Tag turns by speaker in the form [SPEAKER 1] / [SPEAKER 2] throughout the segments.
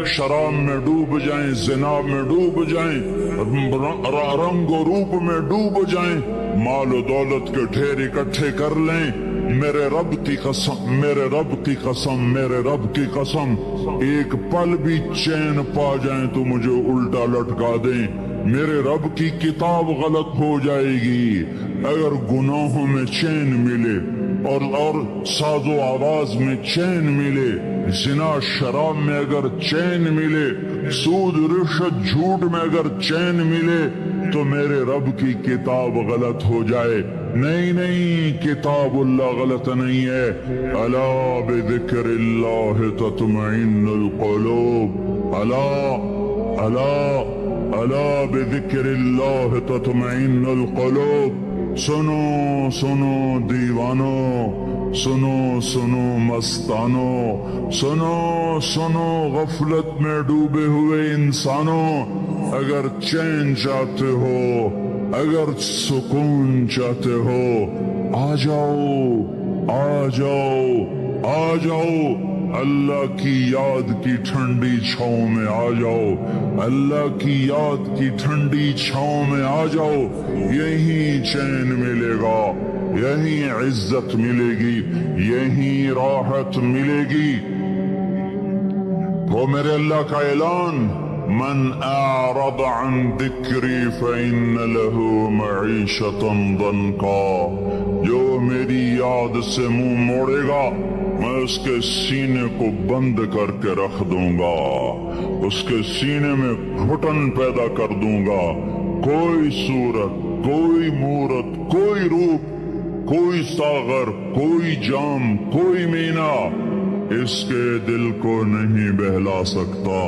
[SPEAKER 1] شراب میں ڈوب جائیں، زنا میں ڈوب جائیں، رنگ و روپ میں ڈوب جائیں، مال و دولت کے ڈھیر اکٹھے کر لیں، میرے رب کی قسم، میرے رب کی قسم، میرے رب کی قسم، ایک پل بھی چین پا جائیں تو مجھے الٹا لٹکا دیں، میرے رب کی کتاب غلط ہو جائے گی اگر گناہوں میں چین ملے اور ساز و آواز میں چین ملے، زنا شراب میں اگر چین ملے، سود رشوت جھوٹ میں اگر چین ملے تو میرے رب کی کتاب غلط ہو جائے۔ نہیں نہیں، کتاب اللہ غلط نہیں ہے۔ الا بذکر اللہ تطمئن القلوب، الا بذکر اللہ تطمئن القلوب۔ سنو سنو دیوانو، سنو سنو مستانو، سنو سنو غفلت میں ڈوبے ہوئے انسانوں، اگر چین چاہتے ہو، اگر سکون چاہتے ہو، آ جاؤ آ جاؤ آ جاؤ، اللہ کی یاد کی ٹھنڈی چھاؤں میں آ جاؤ، اللہ کی یاد کی ٹھنڈی چھاؤں میں آ جاؤ، یہیں چین ملے گا، یہیں عزت ملے گی، یہیں راحت ملے گی۔ وہ میرے اللہ کا اعلان، من اعرض عن ذکری فإن له معیشتا ضنکا، جو میری یاد سے منہ موڑے گا میں اس کے سینے کو بند کر کے رکھ دوں گا، اس کے سینے میں گھٹن پیدا کر دوں گا، کوئی صورت، کوئی مورت، کوئی روپ، کوئی ساغر، کوئی جام، کوئی مینا اس کے دل کو نہیں بہلا سکتا،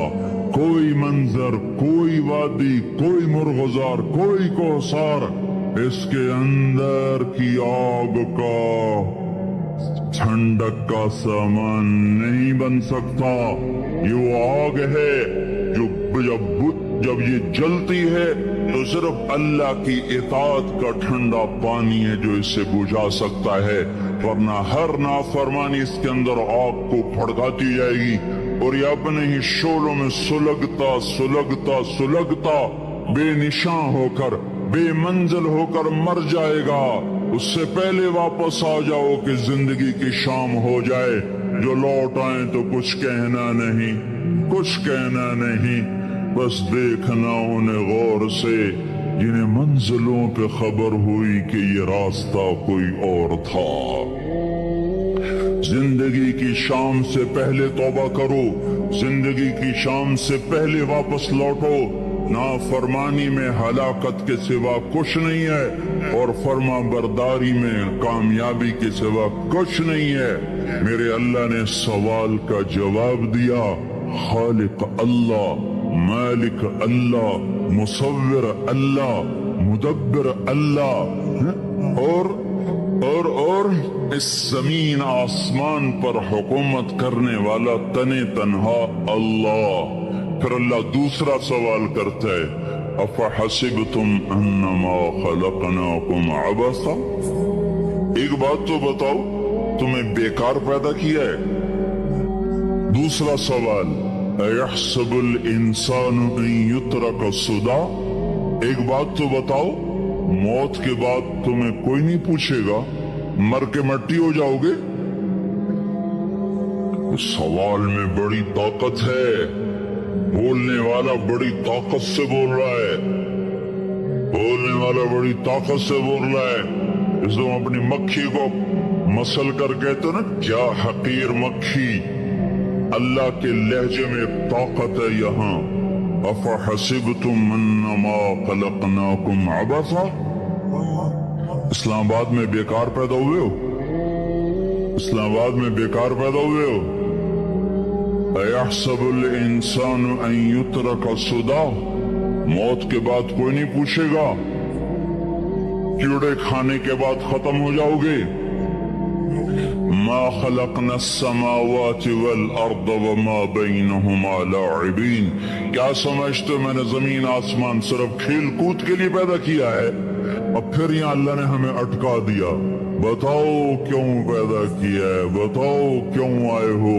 [SPEAKER 1] کوئی منظر، کوئی وادی، کوئی مرغزار، کوئی کوثر اس کے اندر کی آگ کا، ٹھنڈک کا سامان نہیں بن سکتا۔ یہ وہ آگ ہے جو جب یہ جلتی ہے تو صرف اللہ کی اطاعت کا ٹھنڈا پانی ہے جو اسے بجھا سکتا ہے، ورنہ ہر نافرمانی اس کے اندر آگ کو بھڑکاتی جائے گی اور یہ اپنے ہی شعلوں میں سلگتا سلگتا سلگتا بے نشاں ہو کر، بے منزل ہو کر مر جائے گا۔ اس سے پہلے واپس آ جاؤ کہ زندگی کی شام ہو جائے، جو لوٹ آئیں تو کچھ کہنا نہیں، کچھ کہنا نہیں، بس دیکھنا انہیں غور سے جنہیں منزلوں پہ خبر ہوئی کہ یہ راستہ کوئی اور تھا۔ زندگی کی شام سے پہلے توبہ کرو، زندگی کی شام سے پہلے واپس لوٹو، نافرمانی میں ہلاکت کے سوا کچھ نہیں ہے اور فرما برداری میں کامیابی کے سوا کچھ نہیں ہے۔ میرے اللہ نے سوال کا جواب دیا، خالق اللہ، مالک اللہ، مصور اللہ، مدبر اللہ، اور اس زمین آسمان پر حکومت کرنے والا تنے تنہا اللہ۔ پھر اللہ دوسرا سوال کرتا ہے، افحسبتم انما خلقناکم عبثا، ایک بات تو بتاؤ تمہیں بیکار پیدا کیا ہے؟ دوسرا سوال، ایحسب الانسان ان یترک سدی، ایک بات تو بتاؤ موت کے بعد تمہیں کوئی نہیں پوچھے گا، مر کے مٹی ہو جاؤ گے؟ اس سوال میں بڑی طاقت ہے، بولنے والا بڑی طاقت سے بول رہا ہے، بولنے والا بڑی طاقت سے بول رہا ہے۔ اس کو اپنی مکھی کو مسل کر کہتے نا، کیا حقیر مکھی، اللہ کے لہجے میں طاقت ہے یہاں۔ افحسبتم انما خلقناکم عبثا، اسلام آباد میں بیکار پیدا ہوئے ہو، اسلام آباد میں بیکار پیدا ہوئے ہو۔ ایحسب الانسان ان یترک سدی، موت کے بعد کوئی نہیں پوچھے گا، کیڑے کھانے کے بعد ختم ہو جاؤ گے۔ ما خلقنا السماوات والارض وما بینہما لاعبین، کیا سمجھتے میں نے زمین آسمان صرف کھیل کود کے لیے پیدا کیا ہے؟ اب پھر یہاں اللہ نے ہمیں اٹکا دیا، بتاؤ کیوں پیدا کیا ہے، بتاؤ کیوں آئے ہو؟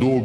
[SPEAKER 1] 2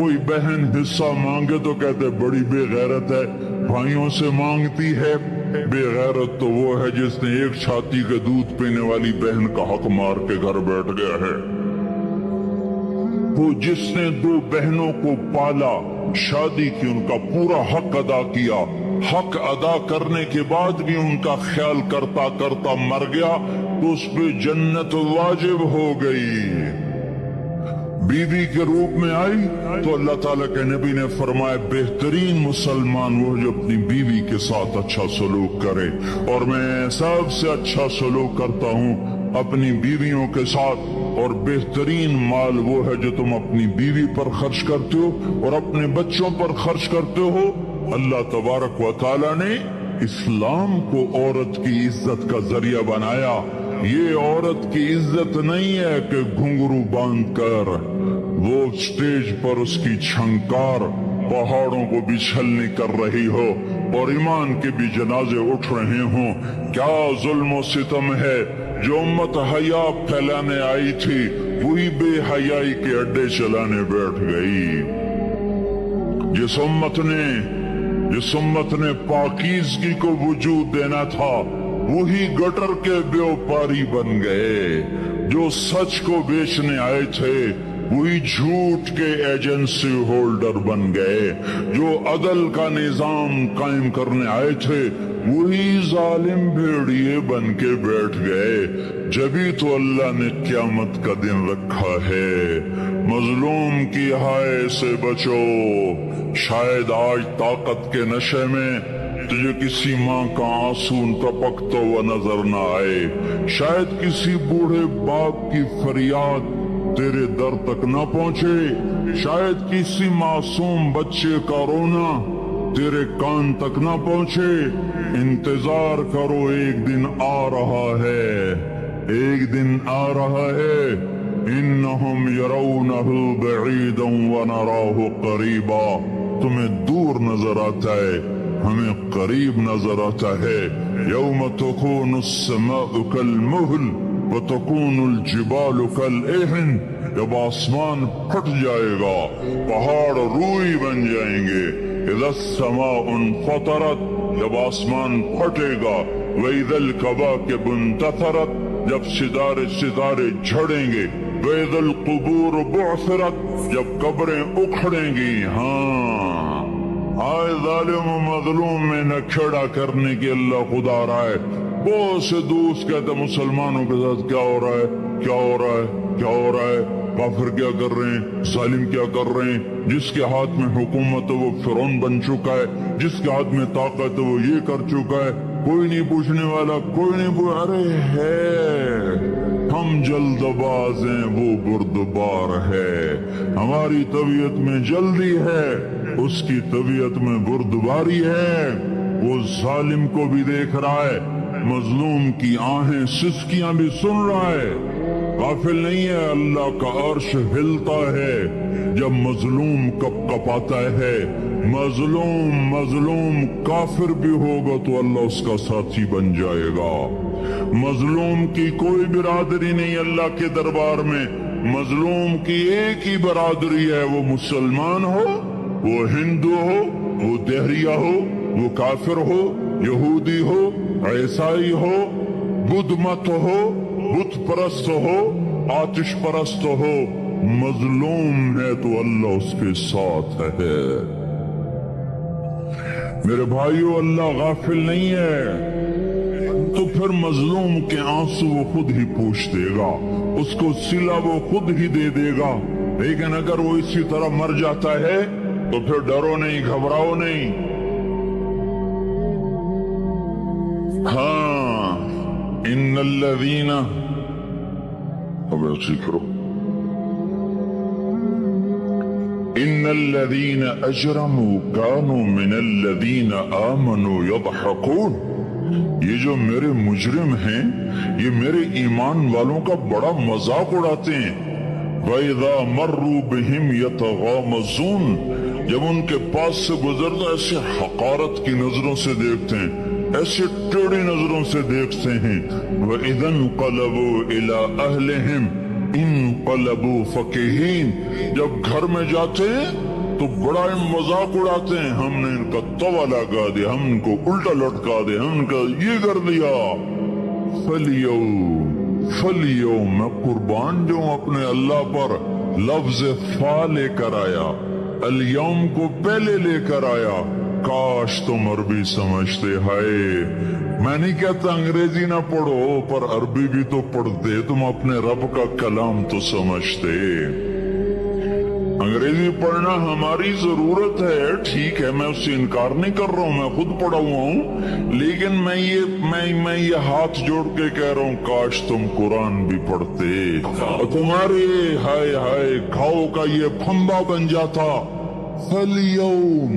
[SPEAKER 1] کوئی بہن حصہ مانگے تو کہتے بڑی بے غیرت ہے، بھائیوں سے مانگتی ہے۔ بے غیرت تو وہ ہے جس نے ایک چھاتی کے دودھ پینے والی بہن کا حق مار کے گھر بیٹھ گیا ہے۔ وہ جس نے دو بہنوں کو پالا، شادی کی، ان کا پورا حق ادا کیا، حق ادا کرنے کے بعد بھی ان کا خیال کرتا کرتا مر گیا تو اس پہ جنت واجب ہو گئی۔ بیوی کے روپ میں آئی تو اللہ تعالیٰ کے نبی نے فرمایا بہترین مسلمان وہ جو اپنی بیوی کے ساتھ اچھا سلوک کرے، اور میں سب سے اچھا سلوک کرتا ہوں اپنی بیویوں کے ساتھ، اور بہترین مال وہ ہے جو تم اپنی بیوی پر خرچ کرتے ہو اور اپنے بچوں پر خرچ کرتے ہو۔ اللہ تبارک و تعالیٰ نے اسلام کو عورت کی عزت کا ذریعہ بنایا۔ یہ عورت کی عزت نہیں ہے کہ گھنگرو باندھ کر وہ سٹیج پر اس کی چھنکار پہاڑوں کو بھی چھلنی کر رہی ہو اور ایمان کے بھی جنازے اٹھ رہے ہوں۔ کیا ظلم و ستم ہے، جو امت حیا پھیلانے آئی تھی وہی بے حیائی کے اڈے چلانے بیٹھ گئی۔ جس امت نے پاکیزگی کو وجود دینا تھا وہی گٹر کے بیوپاری بن گئے۔ جو سچ کو بیچنے آئے تھے وہی جھوٹ کے ایجنسی ہولڈر بن گئے۔ جو عدل کا نظام قائم کرنے آئے تھے وہی ظالم بھیڑیے بن کے بیٹھ گئے۔ جبھی تو اللہ نے قیامت کا دن رکھا ہے۔ مظلوم کی ہائے سے بچو، شاید آج طاقت کے نشے میں تجھے کسی ماں کا آنسو ٹپکتا ہوا نظر نہ آئے، شاید کسی بوڑھے باپ کی فریاد تیرے در تک نہ پہنچے، شاید کسی معصوم بچے کا رونا تیرے کان تک نہ پہنچے۔ انتظار کرو، ایک دن آ رہا ہے، ایک دن آ رہا ہے۔ انہم یرونہ بعیدا ونراہ قریبا، تمہیں دور نظر آتا ہے، ہمیں قریب نظر آتا ہے۔ یوم تکون السماء کالمہل وتکون الجبال کالعہن، جب آسمان پھٹ جائے گا، پہاڑ روئی بن جائیں گے۔ اذا السماء انفطرت، جب آسمان پھٹے گا۔ وَإِذَا الْكَوَاكِبُ انتثرت، جب ستارے جھڑیں گے۔ وَإِذَا الْقُبُورُ بُعْثِرَتْ، جب قبریں اکھڑیں گی۔ ہاں، آئے ظالم و مظلوم میں نہ کھڑا کرنے کی اللہ خدا رہا ہے۔ بہت سے دوست کہتے مسلمانوں کے ساتھ کیا ہو رہا ہے، کیا ہو رہا ہے، کیا ہو رہا ہے، کافر کیا کر رہے ہیں، ظالم کیا کر رہے ہیں۔ جس کے ہاتھ میں حکومت ہے وہ فرعون بن چکا ہے، جس کے ہاتھ میں طاقت ہے وہ یہ کر چکا ہے، کوئی نہیں پوچھنے والا، کوئی نہیں ارے ہے، ہم جلد باز ہیں، وہ بردبار ہے۔ ہماری طبیعت میں جلدی ہے، اس کی طبیعت میں بردباری ہے۔ وہ ظالم کو بھی دیکھ رہا ہے، مظلوم کی آہیں سسکیاں بھی سن رہا ہے، غافل نہیں ہے۔ اللہ کا عرش ہلتا ہے جب مظلوم کپ کپاتا ہے۔ مظلوم کافر بھی ہوگا تو اللہ اس کا ساتھی بن جائے گا۔ مظلوم کی کوئی برادری نہیں اللہ کے دربار میں، مظلوم کی ایک ہی برادری ہے، وہ مسلمان ہو، وہ ہندو ہو، وہ دہریہ ہو، وہ کافر ہو، یہودی ہو، عیسائی ہو، بدھ مت ہو، بت پرست ہو، آتش پرست ہو، مظلوم ہے تو اللہ اس کے ساتھ ہے۔ میرے بھائیو، اللہ غافل نہیں ہے، تو پھر مظلوم کے آنسو وہ خود ہی پوچھ دے گا، اس کو صلہ وہ خود ہی دے دے گا۔ لیکن اگر وہ اسی طرح مر جاتا ہے تو پھر ڈرو نہیں، گھبراؤ نہیں۔ ہاں، ان الذین، اب ایسی کرو، ان الذین اجرموا کانوا من الذین آمنوا یضحکون، یہ جو میرے مجرم ہیں یہ میرے ایمان والوں کا بڑا مذاق اڑاتے ہیں۔ وَإِذَا مَرُّوا بِهِمْ يَتَغَامَزُونَ، جب ان کے پاس سے گزرتا ایسے حقارت کی نظروں سے دیکھتے ہیں، ایسے ٹیڑھی نظروں سے دیکھتے ہیں۔ وَإِذَا انْقَلَبُوا إِلَىٰ أَهْلِهِمْ انْقَلَبُوا فَكِهِينَ، جب گھر میں جاتے ہیں تو بڑا مذاق اڑاتے ہیں، ہم نے ان کا توا لگا دیا، ہم ان کو الٹا لٹکا دیا، ہم ان کا یہ کر دیا۔ فَالْيَوْمَ میں قربان جو اپنے اللہ پر لفظ فا لے کر آیا، الیوم کو پہلے لے کر آیا۔ کاش تم عربی سمجھتے۔ ہائے، میں نہیں کہتا انگریزی نہ پڑھو، پر عربی بھی تو پڑھتے، تم اپنے رب کا کلام تو سمجھتے۔ انگریزی پڑھنا ہماری ضرورت ہے، ٹھیک ہے، میں اس سے انکار نہیں کر رہا ہوں، میں خود پڑھا ہوا ہوں، لیکن میں یہ ہاتھ جوڑ کے کہہ رہا ہوں کاش تم قرآن بھی پڑھتے، تمہارے ہائے ہائے گھاؤ کا یہ پھندا بن جاتا۔ فَالْيَوْمَ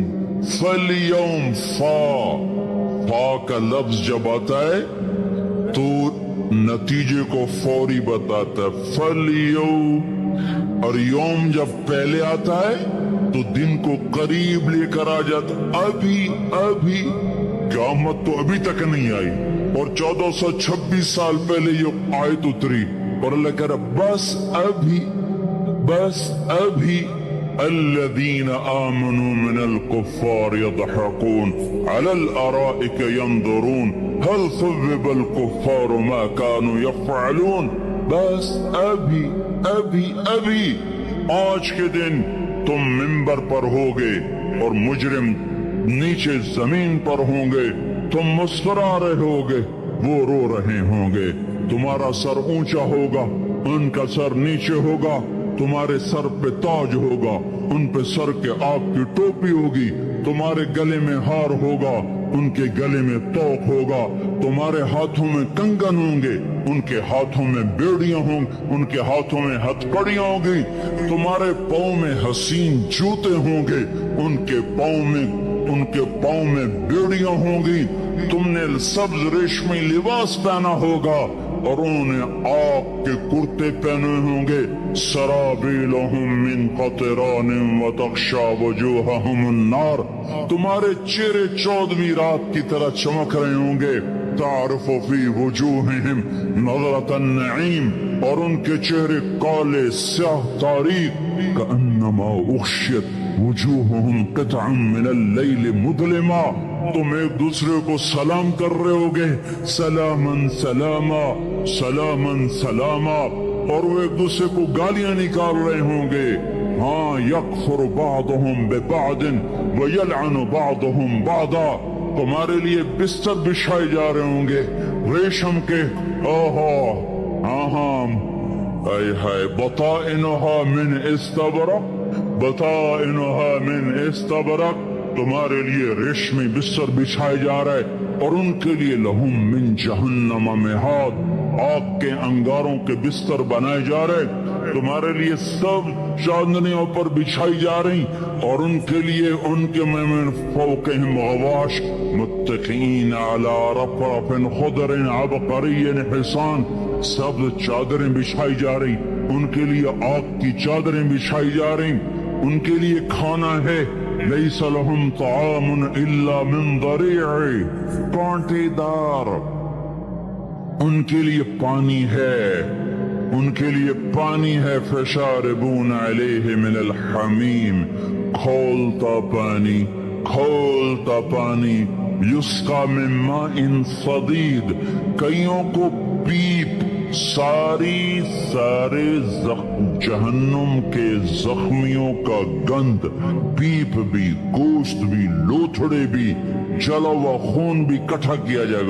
[SPEAKER 1] فا کا لفظ جب آتا ہے تو نتیجے کو فوری بتاتا ہے۔ فَالْيَوْمَ، اور یوم جب پہلے آتا ہے تو دن کو قریب لے کر آ جاتا۔ ابھی قیامت تو ابھی تک نہیں آئی، اور 1426 سال پہلے یہ آیت اتری، اور اللہ کہہ رہا بس ابھی الذين آمنوا من الكفار يضحكون على الأرائك ينظرون هل ثوب الكفار ما كانوا يفعلون۔ بس ابھی آج کے دن تم منبر پر ہوگے اور مجرم نیچے زمین پر ہوں گے، تم مسکرا رہے ہوگے، وہ رو رہے ہوں گے، تمہارا سر اونچا ہوگا، ان کا سر نیچے ہوگا، تمہارے سر پہ تاج ہوگا، ان پہ سر کے آگ کی ٹوپی ہوگی، تمہارے گلے میں ہار ہوگا، ان کے گلے میں توق ہوگا، تمہارے ہاتھوں میں کنگن ہوں گے، ان کے ہاتھوں میں بیڑیاں ہوں گی، ان کے ہاتھوں میں ہتھ کڑیاں ہوں گی، تمہارے پاؤں میں حسین جوتے ہوں گے، ان کے پاؤں میں بیڑیاں ہوں گی، تم نے سبز ریشمی لباس پہنا ہوگا، اور انہوں نے آگ کے کرتے پہنے ہوں گے۔ سرابیلہم من قطران وتغشی وجوہہم النار، تمہارے چہرے 14ویں رات کی طرح چمک رہے ہوں گے۔ تعرف فی وجوہہم نظرۃ النعیم، اور ان کے چہرے کالے سیاہ تاریک، کأنما اغشیت وجوہہم قطعا من اللیل مظلما، تم ایک دوسرے کو سلام کر رہے ہوگے، سلامن سلاما سلامن سلاما، اور وہ ایک دوسرے کو گالیاں نکال رہے ہوں گے۔ ہاں، یکفر بعضهم ببعض ویلعن بعضهم بعضا، تمہارے لیے بستر بچھائے جا رہے ہوں گے ریشم کے، بطائنها من استبرق، بطائنها من استبرق، تمہارے لیے ریشمی بستر بچھائے جا رہے، اور ان کے لیے لہم من جہنم مہاد، آگ کے انگاروں کے بستر بنائے جا رہے، تمہارے لیے سب چاندنیوں پر بچھائی جا رہی، اور ان کے لیے ان کے من فوقہم غواش متکئین علی رفرف خضر عبقری حسان، سب چادریں بچھائی جا رہی، ان کے لیے آگ کی چادریں بچھائی جا رہی، ان کے لیے کھانا ہے، لیس لہم طعام الا من ضریع، کانٹے دار، ان کے لیے پانی ہے، ان کے لیے پانی ہے، فشاربون علیہ من الحمیم، کھولتا پانی، یسقا من ماء صدید، کئیوں کو پیپ، سارے جہنم کے زخمیوں کا گند، پیپ بھی، گوشت بھی، لوتھڑے بھی، جلا ہوا خون بھی کٹھا کیا جائے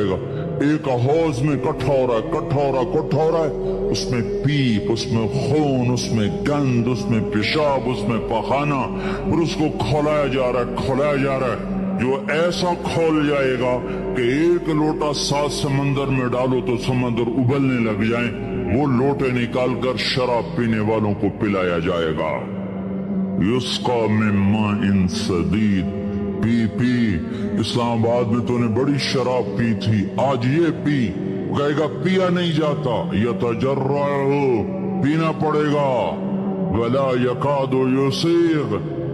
[SPEAKER 1] گا، ایک حوض میں کٹھا ہو رہا ہے، اس میں پیپ، اس میں خون، اس میں گند، اس میں پیشاب، اس میں پخانہ، اور اس کو کھولایا جا رہا ہے، جو ایسا کھول جائے گا کہ ایک لوٹا 7 سمندر میں ڈالو تو سمندر ابلنے لگ جائیں، وہ لوٹے نکال کر شراب پینے والوں کو پلایا جائے گا۔ یسقا من ماء صدید، پی اسلام آباد میں تو نے بڑی شراب پی تھی، آج یہ پی، کہے گا پیا نہیں جاتا، یتجرعہ، پینا پڑے گا، ولا یکاد یسیغ،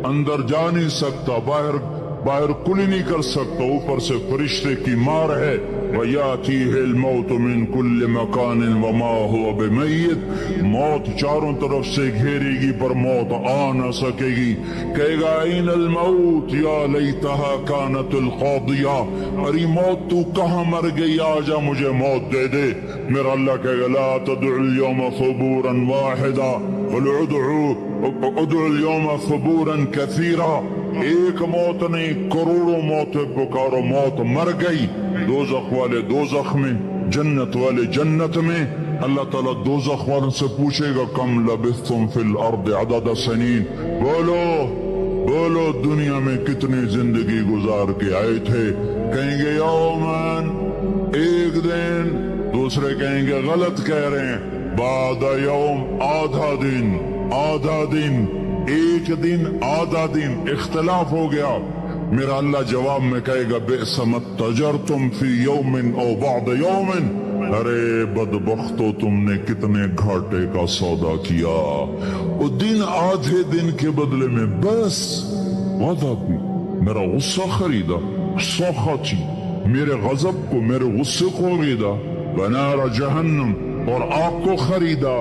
[SPEAKER 1] اندر جا نہیں سکتا، باہر کلی نہیں کر سکتا، اوپر سے فرشتے کی مار ہے، وَيَأْتِيهِ الْمَوْتُ مِنْ كُلِّ مَكَانٍ وَمَا هُوَ بِمَيِّتٍ، موت چاروں طرف سے گھیرے گی پر موت آ نہ سکے گی. کہے گا اَيْنَ الْمَوْتُ يَا لَيْتَهَا كَانَتِ الْقَاضِيَةَ، ارے موت تو کہاں مر گئی، آجا مجھے موت دے دے. میرا اللہ کہے گا لا تدعوا اليوم ثبورا واحدا بل ادعوا اليوم ثبورا كثيرا. ایک موت نہیں کروڑوں موتیں پکارو، موت مر گئی. دوزخ والے دوزخ میں، جنت والے جنت میں. اللہ تعالیٰ دوزخ والوں سے پوچھے گا کم لبثتم فی الارض عدد سنین، بولو بولو دنیا میں کتنی زندگی گزار کے آئے تھے. کہیں گے یومن، ایک دن. دوسرے کہیں گے غلط کہہ رہے ہیں، بعد یوم، آدھا دن، آدھا دن، ایک دن، آدھا دن. اختلاف ہو گیا. میرا اللہ جواب میں کہے گا بئس ما اتجرتم فی یوم او بعد یوم، ارے بدبختو تم نے کتنے گھاٹے کا سودا کیا. وہ دن آدھے دن کے بدلے میں بس وعدہ بھی میرا غصہ خریدا، سوخاچی میرے غضب کو، میرے غصے کو خریدا. بنار جہنم، اور آگ کو خریدا.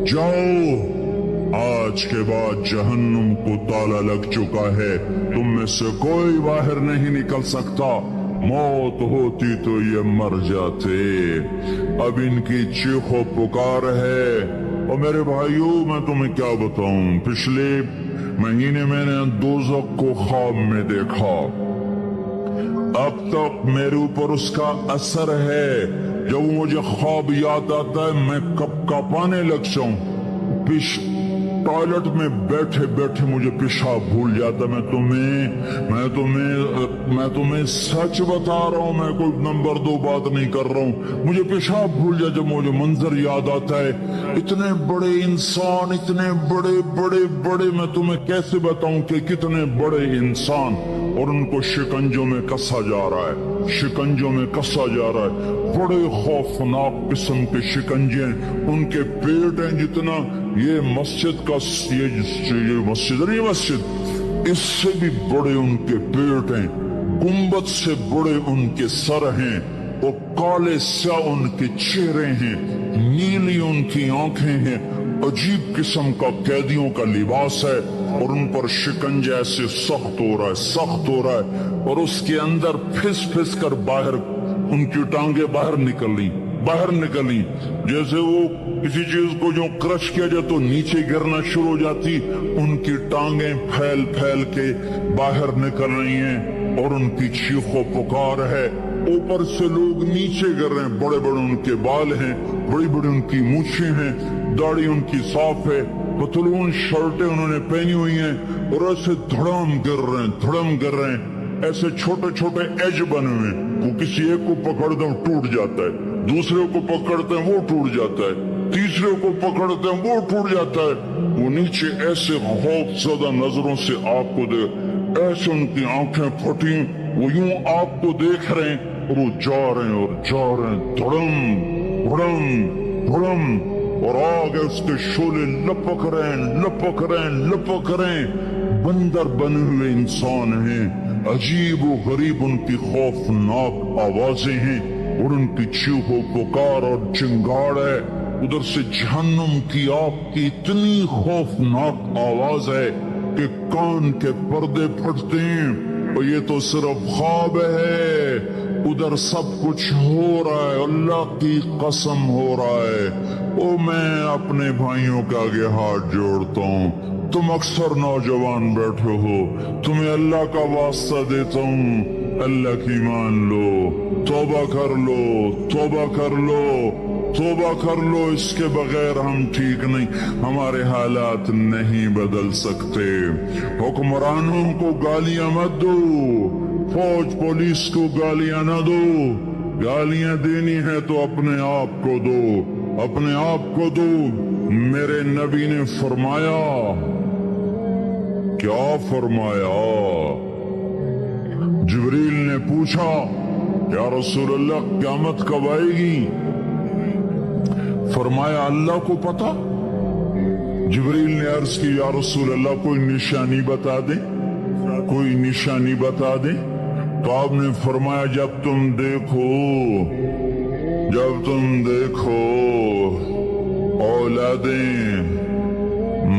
[SPEAKER 1] جاؤ، آج کے بعد جہنم کو تالا لگ چکا ہے، تم میں سے کوئی باہر نہیں نکل سکتا. موت ہوتی تو یہ مر جاتے. اب ان کی چیخ و پکار ہے. اور میرے بھائیوں میں تمہیں کیا بتاؤں، پچھلے مہینے میں نے دوزخ کو خواب میں دیکھا. اب تک میرے اوپر اس کا اثر ہے. جب مجھے خواب یاد آتا ہے میں کپ کپانے لگ جاؤں. ٹوائلٹ میں بیٹھے بیٹھے مجھے پیشاب بھول جاتا. میں تمہیں سچ بتا رہا ہوں، میں کوئی نمبر 2 بات نہیں کر رہا ہوں. مجھے پیشاب بھول جاتا جب مجھے منظر یاد آتا ہے. اتنے بڑے انسان، اتنے بڑے بڑے بڑے، میں تمہیں کیسے بتاؤں کہ کتنے بڑے انسان، اور ان کو شکنجوں میں کسا جا رہا ہے، شکنجوں میں کسا جا رہا ہے. بڑے خوفناک قسم کے شکنجے. ان کے پیٹ ہیں جتنا یہ مسجد کا، یہ مسجد نہیں، مسجد اس سے بھی بڑے ان کے پیٹ ہیں. گنبد سے بڑے ان کے سر ہیں، اور کالے سیاہ ان کے چہرے ہیں، نیلی ان کی آنکھیں ہیں. عجیب قسم کا قیدیوں کا لباس ہے، اور ان پر شکنجہ ایسے سخت ہو رہا ہے، سخت ہو رہا ہے. اور اس کے اندر پھس پھس کر باہر ان کی ٹانگیں باہر نکلی جیسے وہ کسی چیز کو جو کرش کیا جائے تو نیچے گرنا شروع ہو جاتی. ان کی ٹانگیں پھیل پھیل کے باہر نکل رہی ہیں، اور ان کی چیخ و پکار ہے. اوپر سے لوگ نیچے گر رہے ہیں. بڑے بڑے ان کے بال ہیں، بڑی بڑی ان کی مونچھیں ہیں، داڑھی ان کی صاف ہے، پتلون شرٹیں انہوں نے پہنی ہوئی ہیں، اور ایسے دھڑم گر رہے ہیں. ایسے چھوٹے چھوٹے ایج بنے ہوئے ہیں. وہ کسی ایک کو پکڑتے ہیں ٹوٹ جاتا ہے، دوسرے کو پکڑتے ہیں وہ ٹوٹ جاتا ہے، تیسرے کو پکڑتے ہیں وہ ٹوٹ جاتا ہے. وہ نیچے ایسے خوف زدہ نظروں سے آپ کو دیکھ، ایسے ان کی آنکھیں پھٹی، وہ یوں آپ کو دیکھ رہے ہیں، اور وہ جا رہے ہیں، دھڑم دھڑم دھڑم، اور آگے اس کے شعلے لپک رہے ہیں. بندر بنے ہوئے انسان ہیں. عجیب و غریب ان کی خوفناک آوازیں ہیں، اور ان کی چیخ و پکار اور چنگاڑ ہے. ادھر سے جہنم کی آگ کی اتنی خوفناک آواز ہے کہ کان کے پردے پھٹتے ہیں. اور یہ تو صرف خواب ہے، ادھر سب کچھ ہو رہا ہے، اللہ کی قسم ہو رہا ہے. میں اپنے بھائیوں کے آگے ہاتھ جوڑتا ہوں. تم اکثر نوجوان بیٹھے ہو، تمہیں اللہ کا واسطہ دیتا ہوں، اللہ کی مان لو، توبہ کر لو. اس کے بغیر ہم ٹھیک نہیں، ہمارے حالات نہیں بدل سکتے. حکمرانوں کو گالیاں مت دو، فوج پولیس کو گالیاں نہ دو. گالیاں دینی ہے تو اپنے آپ کو دو. میرے نبی نے فرمایا، کیا فرمایا؟ جبریل نے پوچھا یا رسول اللہ قیامت کب آئے گی؟ فرمایا اللہ کو پتا. جبریل نے عرض کی یا رسول اللہ کوئی نشانی بتا دیں. تو آپ نے فرمایا جب تم دیکھو اولادیں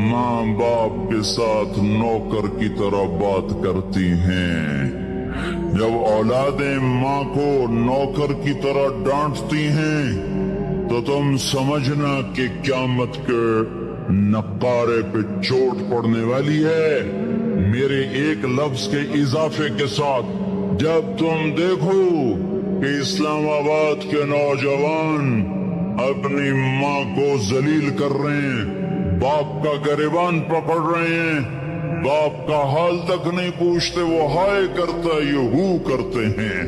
[SPEAKER 1] ماں باپ کے ساتھ نوکر کی طرح بات کرتی ہیں، جب اولادیں ماں کو نوکر کی طرح ڈانٹتی ہیں تو تم سمجھنا کہ قیامت کے نقارے پہ چوٹ پڑنے والی ہے۔ میرے ایک لفظ کے اضافے کے ساتھ جب تم دیکھو کہ اسلام آباد کے نوجوان اپنی ماں کو ذلیل کر رہے ہیں، باپ کا گریبان پکڑ رہے ہیں، باپ کا حال تک نہیں پوچھتے، وہ ہائے کرتا ہے یہ ہو کرتے ہیں،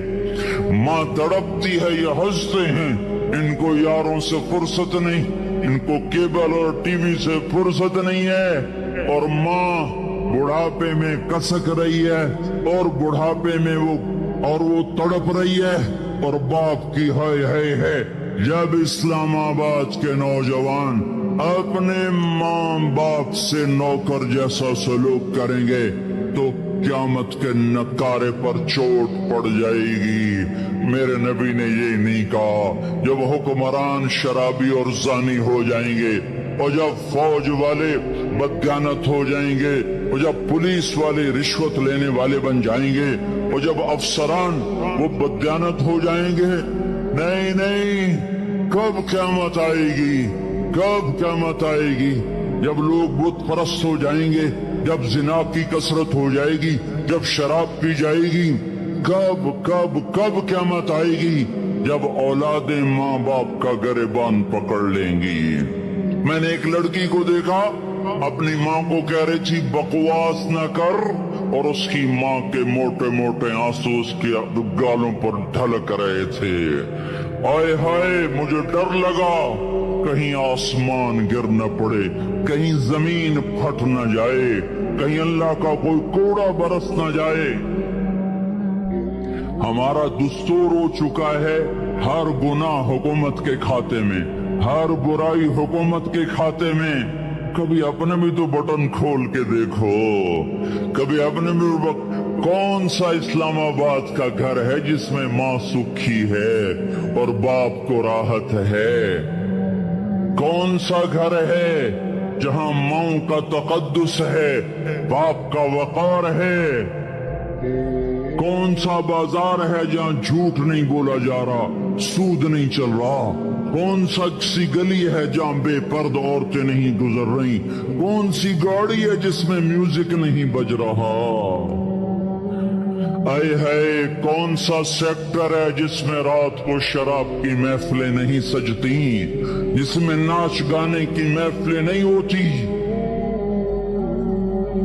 [SPEAKER 1] ماں تڑپتی ہے یہ ہنستے ہیں، ان کو یاروں سے فرصت نہیں، ان کو کیبل اور ٹی وی سے فرصت نہیں ہے، اور ماں بڑھاپے میں کسک رہی ہے اور بڑھاپے میں وہ تڑپ رہی ہے، اور باپ کی ہائے ہے۔ جب اسلام آباد کے نوجوان اپنے ماں باپ سے نوکر جیسا سلوک کریں گے تو قیامت کے نکارے پر چوٹ پڑ جائے گی۔ میرے نبی نے یہ نہیں کہا جب حکمران شرابی اور زانی ہو جائیں گے، اور جب فوج والے بددیانت ہو جائیں گے، اور جب پولیس والے رشوت لینے والے بن جائیں گے، اور جب افسران وہ بددیانت ہو جائیں گے، نہیں، کب قیامت آئے گی؟ جب لوگ بت پرست ہو جائیں گے، جب زنا کی کثرت ہو جائے گی، جب شراب پی جائے گی، کب قیامت آئے گی؟ جب اولادیں ماں باپ کا گریبان پکڑ لیں گی۔ میں نے ایک لڑکی کو دیکھا اپنی ماں کو کہہ رہی تھی بکواس نہ کر، اور اس کی ماں کے موٹے موٹے آنسو اس کے گالوں پر ڈھلک رہے تھے۔ آئے ہائے، مجھے ڈر لگا کہیں آسمان گر نہ پڑے، کہیں زمین پھٹ نہ جائے، کہیں اللہ کا کوئی کوڑا برس نہ جائے۔ ہمارا دستور ہو چکا ہے ہر گناہ حکومت کے کھاتے میں، ہر برائی حکومت کے کھاتے میں۔ کبھی اپنے بھی تو بٹن کھول کے دیکھو، کبھی اپنے بھی کون سا اسلام آباد کا گھر ہے جس میں ماں سکھی ہے اور باپ کو راحت ہے؟ کون سا گھر ہے جہاں ماں کا تقدس ہے، باپ کا وقار ہے؟ کون سا بازار ہے جہاں جھوٹ نہیں بولا جا رہا، سود نہیں چل رہا؟ کون سا سی گلی ہے جہاں بے پرد عورتیں نہیں گزر رہی؟ کون سی گاڑی ہے جس میں میوزک نہیں بج رہا؟ اے ہے کون سا سیکٹر ہے جس میں رات کو شراب کی محفلیں نہیں سجتی، جس میں ناچ گانے کی محفلیں نہیں ہوتی؟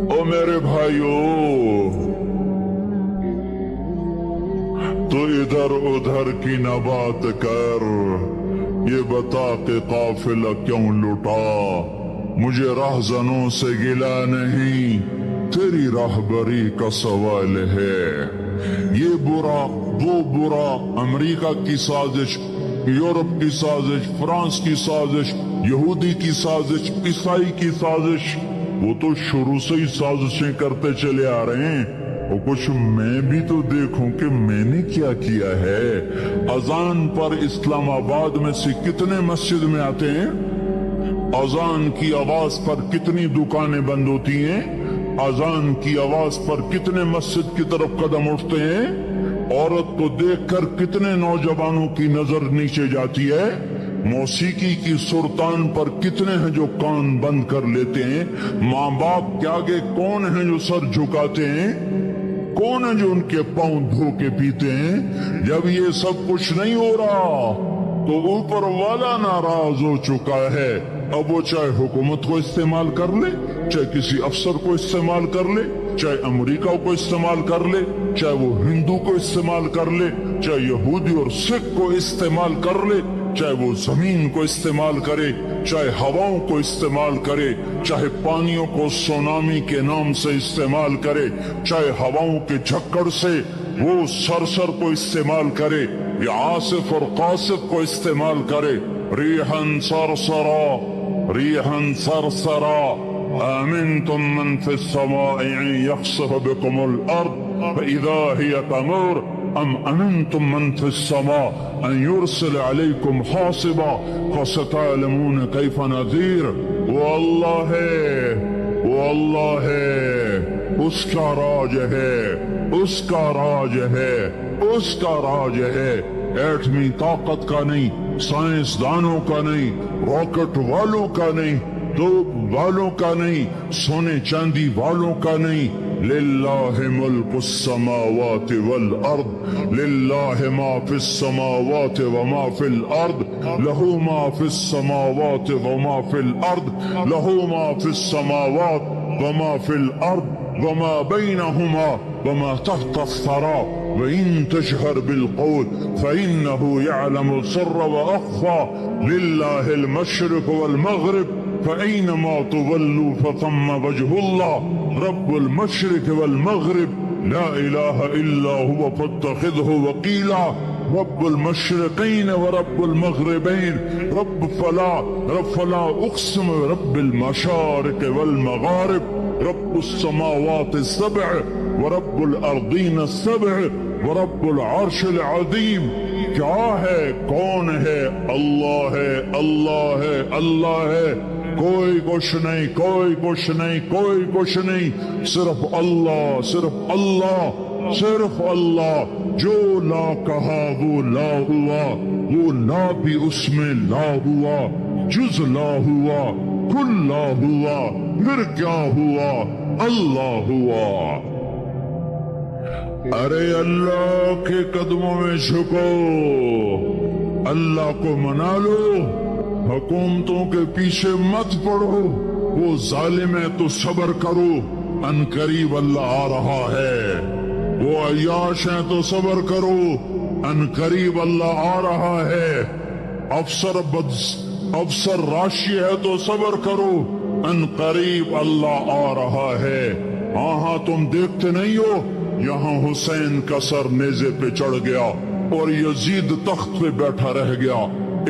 [SPEAKER 1] او میرے بھائیو، تو ادھر ادھر کی نہ بات کر، یہ بتا کہ قافلہ کیوں لٹا؟ مجھے راہزنوں سے گلا نہیں، تیری راہبری کا سوال ہے۔ یہ برا وہ برا، امریکہ کی سازش، یورپ کی سازش، فرانس کی سازش، یہودی کی سازش، عیسائی کی سازش، وہ تو شروع سے ہی سازشیں کرتے چلے آ رہے ہیں۔ اور کچھ میں بھی تو دیکھوں کہ میں نے کیا کیا ہے۔ اذان پر اسلام آباد میں سے کتنے مسجد میں آتے ہیں؟ اذان کی آواز پر کتنی دکانیں بند ہوتی ہیں؟ اذان کی آواز پر کتنے مسجد کی طرف قدم اٹھتے ہیں؟ عورت کو دیکھ کر کتنے نوجوانوں کی نظر نیچے جاتی ہے؟ موسیقی کی سرتان پر کتنے ہیں جو کان بند کر لیتے ہیں؟ ماں باپ کے آگے کون ہیں جو سر جھکاتے ہیں؟ کون ہے جو ان کے پاؤں دھو کے پیتے ہیں؟ جب یہ سب کچھ نہیں ہو رہا تو اوپر والا ناراض ہو چکا ہے۔ اب وہ چاہے حکومت کو استعمال کر لے، چاہے کسی افسر کو استعمال کر لے، چاہے امریکہ کو استعمال کر لے، چاہے وہ ہندو کو استعمال کر لے، چاہے یہودی اور سکھ کو استعمال کر لے، چاہے وہ زمین کو استعمال کرے، چاہے ہواؤں کو استعمال کرے، چاہے پانیوں کو سونامی کے نام سے استعمال کرے، چاہے ہواؤں کے جھکڑ سے وہ سرسر کو استعمال کرے یا آصف اور قاصف کو استعمال کرے، ریحن سرسرا ریحن سرسرا آمنتم من فی السماء ان یخسف بکم الارض فإذا هي تمور أم أمنتم من في السماء أن يرسل عليكم حاصبا فستعلمون كيف نذير. والله اس کا راج ہے، اس کا راج ہے، اس کا راج ہے، ایٹمی طاقت کا نہیں، سائنسدانوں کا نہیں، راکٹ والوں کا نہیں، توپ والوں کا نہیں، سونے چاندی والوں کا نہیں. للہ ملک السماوات والارض، للہ ما فی السماوات وما فی الارض، لہ ما فی السماوات وما فی الارض، لہ ما فی السماوات وما فی الارض وما بینہما وما تحت الثرى وإن تجهر بالقول فإنه يعلم السر وأخفى. لله المشرق والمغرب فأينما تولوا فثم وجه الله. رب المشرق والمغرب لا إله إلا هو فاتخذه وكيلا. رب المشرقين ورب المغربين رب فلا أقسم رب المشارق والمغارب رب السماوات السبع ورب الارضین السبع ورب العرش العظیم. کیا ہے، کون ہے؟ اللہ ہے، اللہ ہے، اللہ ہے. کوئی کچھ نہیں، کوئی کچھ نہیں، کوئی کچھ نہیں، صرف اللہ، صرف اللہ، صرف اللہ. جو لا کہا وہ لا ہوا، وہ لا بھی اس میں لا ہوا، جز لا ہوا، کل لا ہوا، پھر کیا ہوا؟ اللہ ہوا. ارے اللہ کے قدموں میں جھکو، اللہ کو منا لو، حکومتوں کے پیچھے مت پڑو. وہ ظالم ہے تو صبر کرو، ان قریب اللہ آ رہا ہے. وہ عیاش ہیں تو صبر کرو، ان قریب اللہ آ رہا ہے. افسر راشی ہے تو صبر کرو، ان قریب اللہ آ رہا ہے. ہاں تم دیکھتے نہیں ہو، یہاں حسین کا سر نیزے پہ چڑھ گیا اور یزید تخت پہ بیٹھا رہ گیا.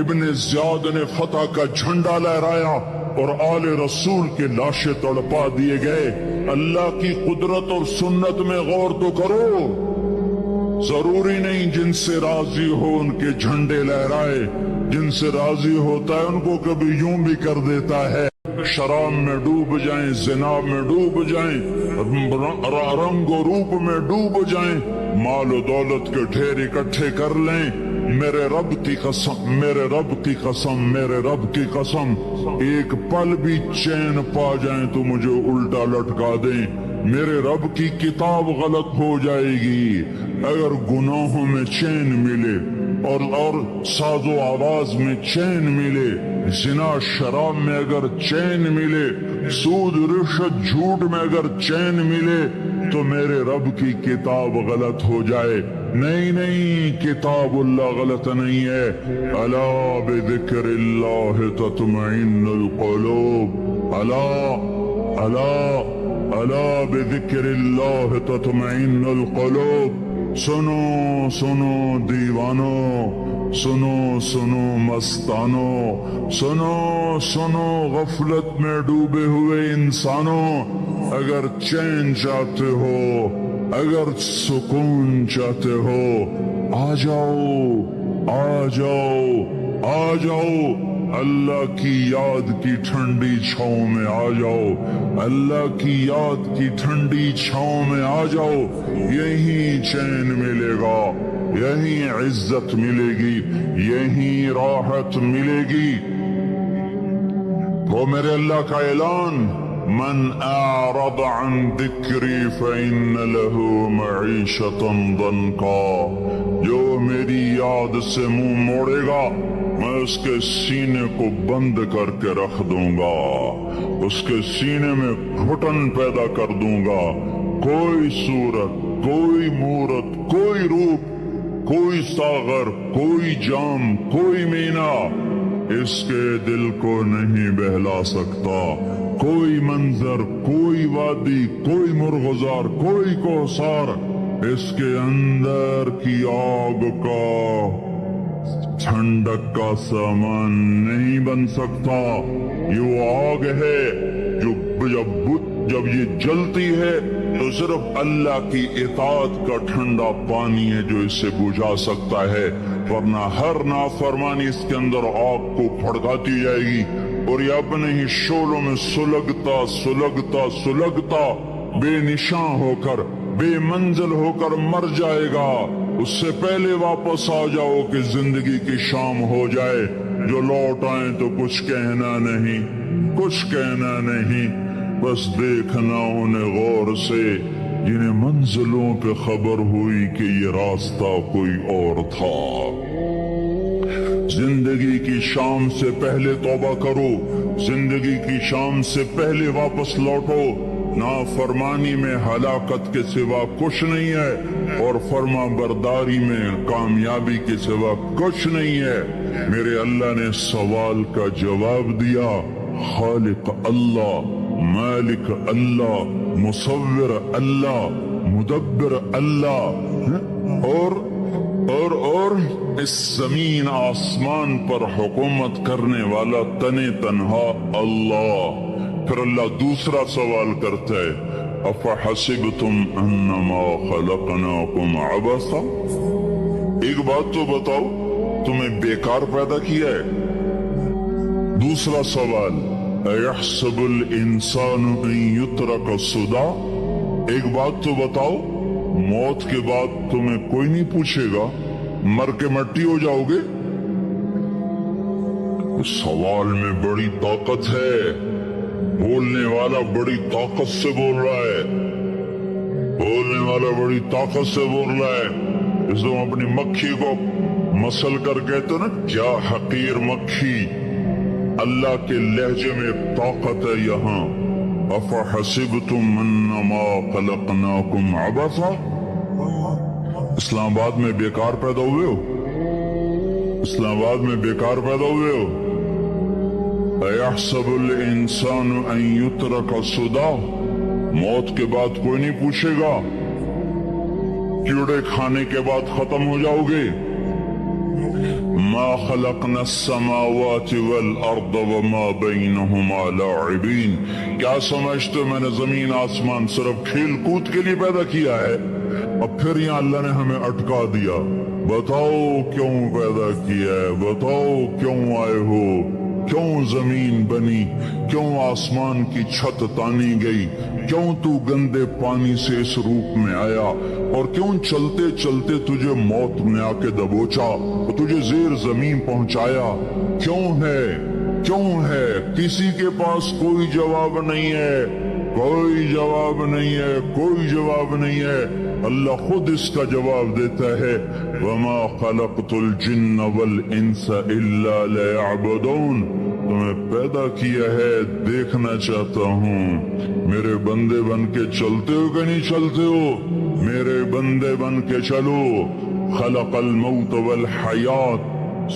[SPEAKER 1] ابن زیاد نے فتح کا جھنڈا لہرایا اور آل رسول کے لاشیں تڑپا دیے گئے. اللہ کی قدرت اور سنت میں غور تو کرو. ضروری نہیں جن سے راضی ہو ان کے جھنڈے لہرائے، جن سے راضی ہوتا ہے ان کو کبھی یوں بھی کر دیتا ہے. شراب میں ڈوب جائیں، زنا میں ڈوب جائیں، رنگ و روپ میں ڈوب جائیں، مال و دولت کے ڈھیر اکٹھے کر لیں، میرے رب کی قسم، میرے رب کی قسم، میرے رب کی قسم، ایک پل بھی چین پا جائیں تو مجھے الٹا لٹکا دیں. میرے رب کی کتاب غلط ہو جائے گی. اگر گناہوں میں چین ملے اور ساز و آواز میں چین ملے، زنا شراب میں اگر چین ملے، سود رشوت جھوٹ میں اگر چین ملے، تو میرے رب کی کتاب غلط ہو جائے. نہیں، کتاب اللہ غلط نہیں ہے. الا بذکر اللہ تطمئن القلوب، الا بذکر اللہ تطمئن القلوب. سنو دیوانو، سنو مستانو، سنو غفلت میں ڈوبے ہوئے انسانوں. اگر چین چاہتے ہو، اگر سکون چاہتے ہو، آ جاؤ اللہ کی یاد کی ٹھنڈی چھاؤں میں آ جاؤ، اللہ کی یاد کی ٹھنڈی چھاؤں میں آ جاؤ. یہیں چین ملے گا، یہیں عزت ملے گی، یہیں راحت ملے گی. وہ میرے اللہ کا اعلان، من اعرض عن ذکری فإن له معیشة ضنکا. جو میری یاد سے منہ موڑے گا میں اس کے سینے کو بند کر کے رکھ دوں گا، اس کے سینے میں گھٹن پیدا کر دوں گا. کوئی صورت، کوئی مورت، کوئی روپ، کوئی ساغر، کوئی جام، کوئی مینا اس کے دل کو نہیں بہلا سکتا. کوئی منظر، کوئی وادی، کوئی مرغزار، کوئی کوثر اس کے اندر کی آگ کا ٹھنڈک کا سامان نہیں بن سکتا. یہ وہ آگ ہے جو جب یہ جلتی ہے تو صرف اللہ کی اطاعت کا ٹھنڈا پانی ہے جو اسے بجھا سکتا ہے، ورنہ ہر نافرمانی اس کے اندر آگ کو بھڑکاتی جائے گی اور یہ اپنے ہی شعلوں میں سلگتا بے نشان ہو کر، بے منزل ہو کر مر جائے گا۔ اس سے پہلے واپس آ جاؤ کہ زندگی کی شام ہو جائے۔ جو لوٹ آئیں تو کچھ کہنا نہیں، بس دیکھنا انہیں غور سے جنہیں منزلوں پہ خبر ہوئی کہ یہ راستہ کوئی اور تھا۔ زندگی کی شام سے پہلے توبہ کرو، زندگی کی شام سے پہلے واپس لوٹو۔ نافرمانی میں ہلاکت کے سوا کچھ نہیں ہے اور فرما برداری میں کامیابی کے سوا کچھ نہیں ہے۔ میرے اللہ نے سوال کا جواب دیا، خالق اللہ، مالک اللہ، مصور اللہ، مدبر اللہ، اور اس زمین آسمان پر حکومت کرنے والا تنہا اللہ۔ پھر اللہ دوسرا سوال کرتا ہے، افحسبتم انما خلقناکم عبثا، ایک بات تو بتاؤ تمہیں بیکار پیدا کیا ہے؟ دوسرا سوال، ایحسب الانسان ان یترک سدی، ایک بات تو بتاؤ موت کے بعد تمہیں کوئی نہیں پوچھے گا، مر کے مٹی ہو جاؤ گے؟ سوال میں بڑی طاقت ہے، بولنے والا بڑی طاقت سے بول رہا ہے، بولنے والا بڑی طاقت سے بول رہا ہے۔ اس کو اپنی مکھی کو مسل کر کہتے نا، کیا حقیر مکھی، اللہ کے لہجے میں طاقت ہے یہاں۔ افحسبتم انما خلقناکم عبثا، اسلام آباد میں بیکار پیدا ہوئے ہو؟ اسلام آباد میں بیکار پیدا ہوئے ہو؟ ایحسب الانسان ان یترک سدی، موت کے بعد کوئی نہیں پوچھے گا، کیڑے کھانے کے بعد ختم ہو جاؤ گے۔ ما خلقنا السماوات والارض وما بینہما لاعبین، کیا سمجھتے ہو میں نے زمین آسمان صرف کھیل کود کے لیے پیدا کیا ہے؟ اب پھر یہاں اللہ نے ہمیں اٹکا دیا، بتاؤ کیوں پیدا کیا ہے، بتاؤ کیوں آئے ہو، کیوں زمین بنی، کیوں آسمان کی چھت تانی گئی، کیوں تو گندے پانی سے اس روپ میں آیا، اور کیوں چلتے چلتے تجھے موت نے آ کے دبوچا اور تجھے زیر زمین پہنچایا؟ کیوں ہے؟ کسی کے پاس کوئی جواب نہیں ہے، کوئی جواب نہیں ہے۔ اللہ خود اس کا جواب دیتا ہے، وما خلقت الجن والانس الا ليعبدون، تمہیں پیدا کیا ہے دیکھنا چاہتا ہوں، میرے بندے بن کے چلتے ہو کہ نہیں چلتے ہو؟ میرے بندے بن کے چلو۔ خلق الموت والحیات،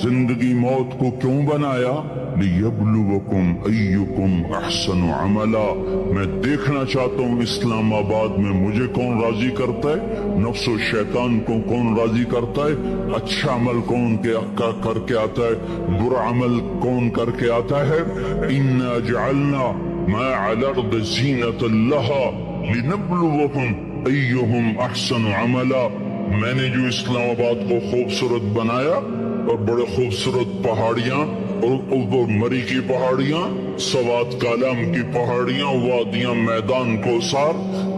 [SPEAKER 1] زندگی موت کو کیوں بنایا؟ لیبلوکم ایکم احسن عملا، میں دیکھنا چاہتا ہوں اسلام آباد میں مجھے کون راضی کرتا ہے، نفس و شیطان کو کون راضی کرتا ہے، اچھا عمل کون کر کے آتا ہے، برا عمل کون کر کے آتا ہے۔ انا جعلنا ما علی الارض زینۃ لہا لنبلوکم ایہم احسن عملا، میں نے جو اسلام آباد کو خوبصورت بنایا اور بڑے خوبصورت پہاڑیاں اور مری کی پہاڑیاں، سوات کالام کی پہاڑیاں، وادیاں، میدان کوثر،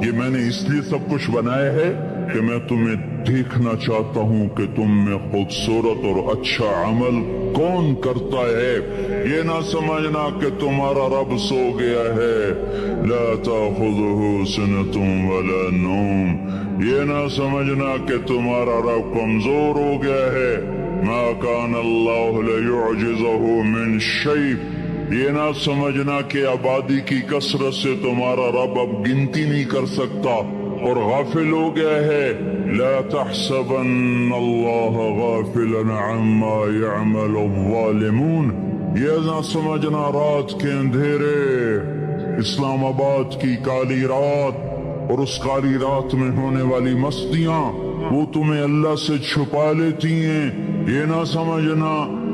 [SPEAKER 1] یہ میں نے اس لیے سب کچھ بنایا ہے کہ میں تمہیں دیکھنا چاہتا ہوں کہ تم میں خوبصورت اور اچھا عمل کون کرتا ہے۔ یہ نہ سمجھنا کہ تمہارا رب سو گیا ہے، لا تأخذہ سنۃ ولا نوم، یہ نہ سمجھنا کہ تمہارا رب کمزور ہو گیا ہے، ما کان اللہ لیعجزہ من شیء، یہ نہ سمجھنا کہ آبادی کی کثرت سے تمہارا رب اب گنتی نہیں کر سکتا اور غافل ہو گیا ہے۔ لا تحسبن اللہ غافلا عما يعمل الظالمون، یہ نہ سمجھنا رات کے اندھیرے، اسلام آباد کی کالی رات اور اس کالی رات میں ہونے والی مستیاں وہ تمہیں اللہ سے چھپا لیتی ہیں۔ یہ نہ سمجھنا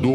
[SPEAKER 1] 2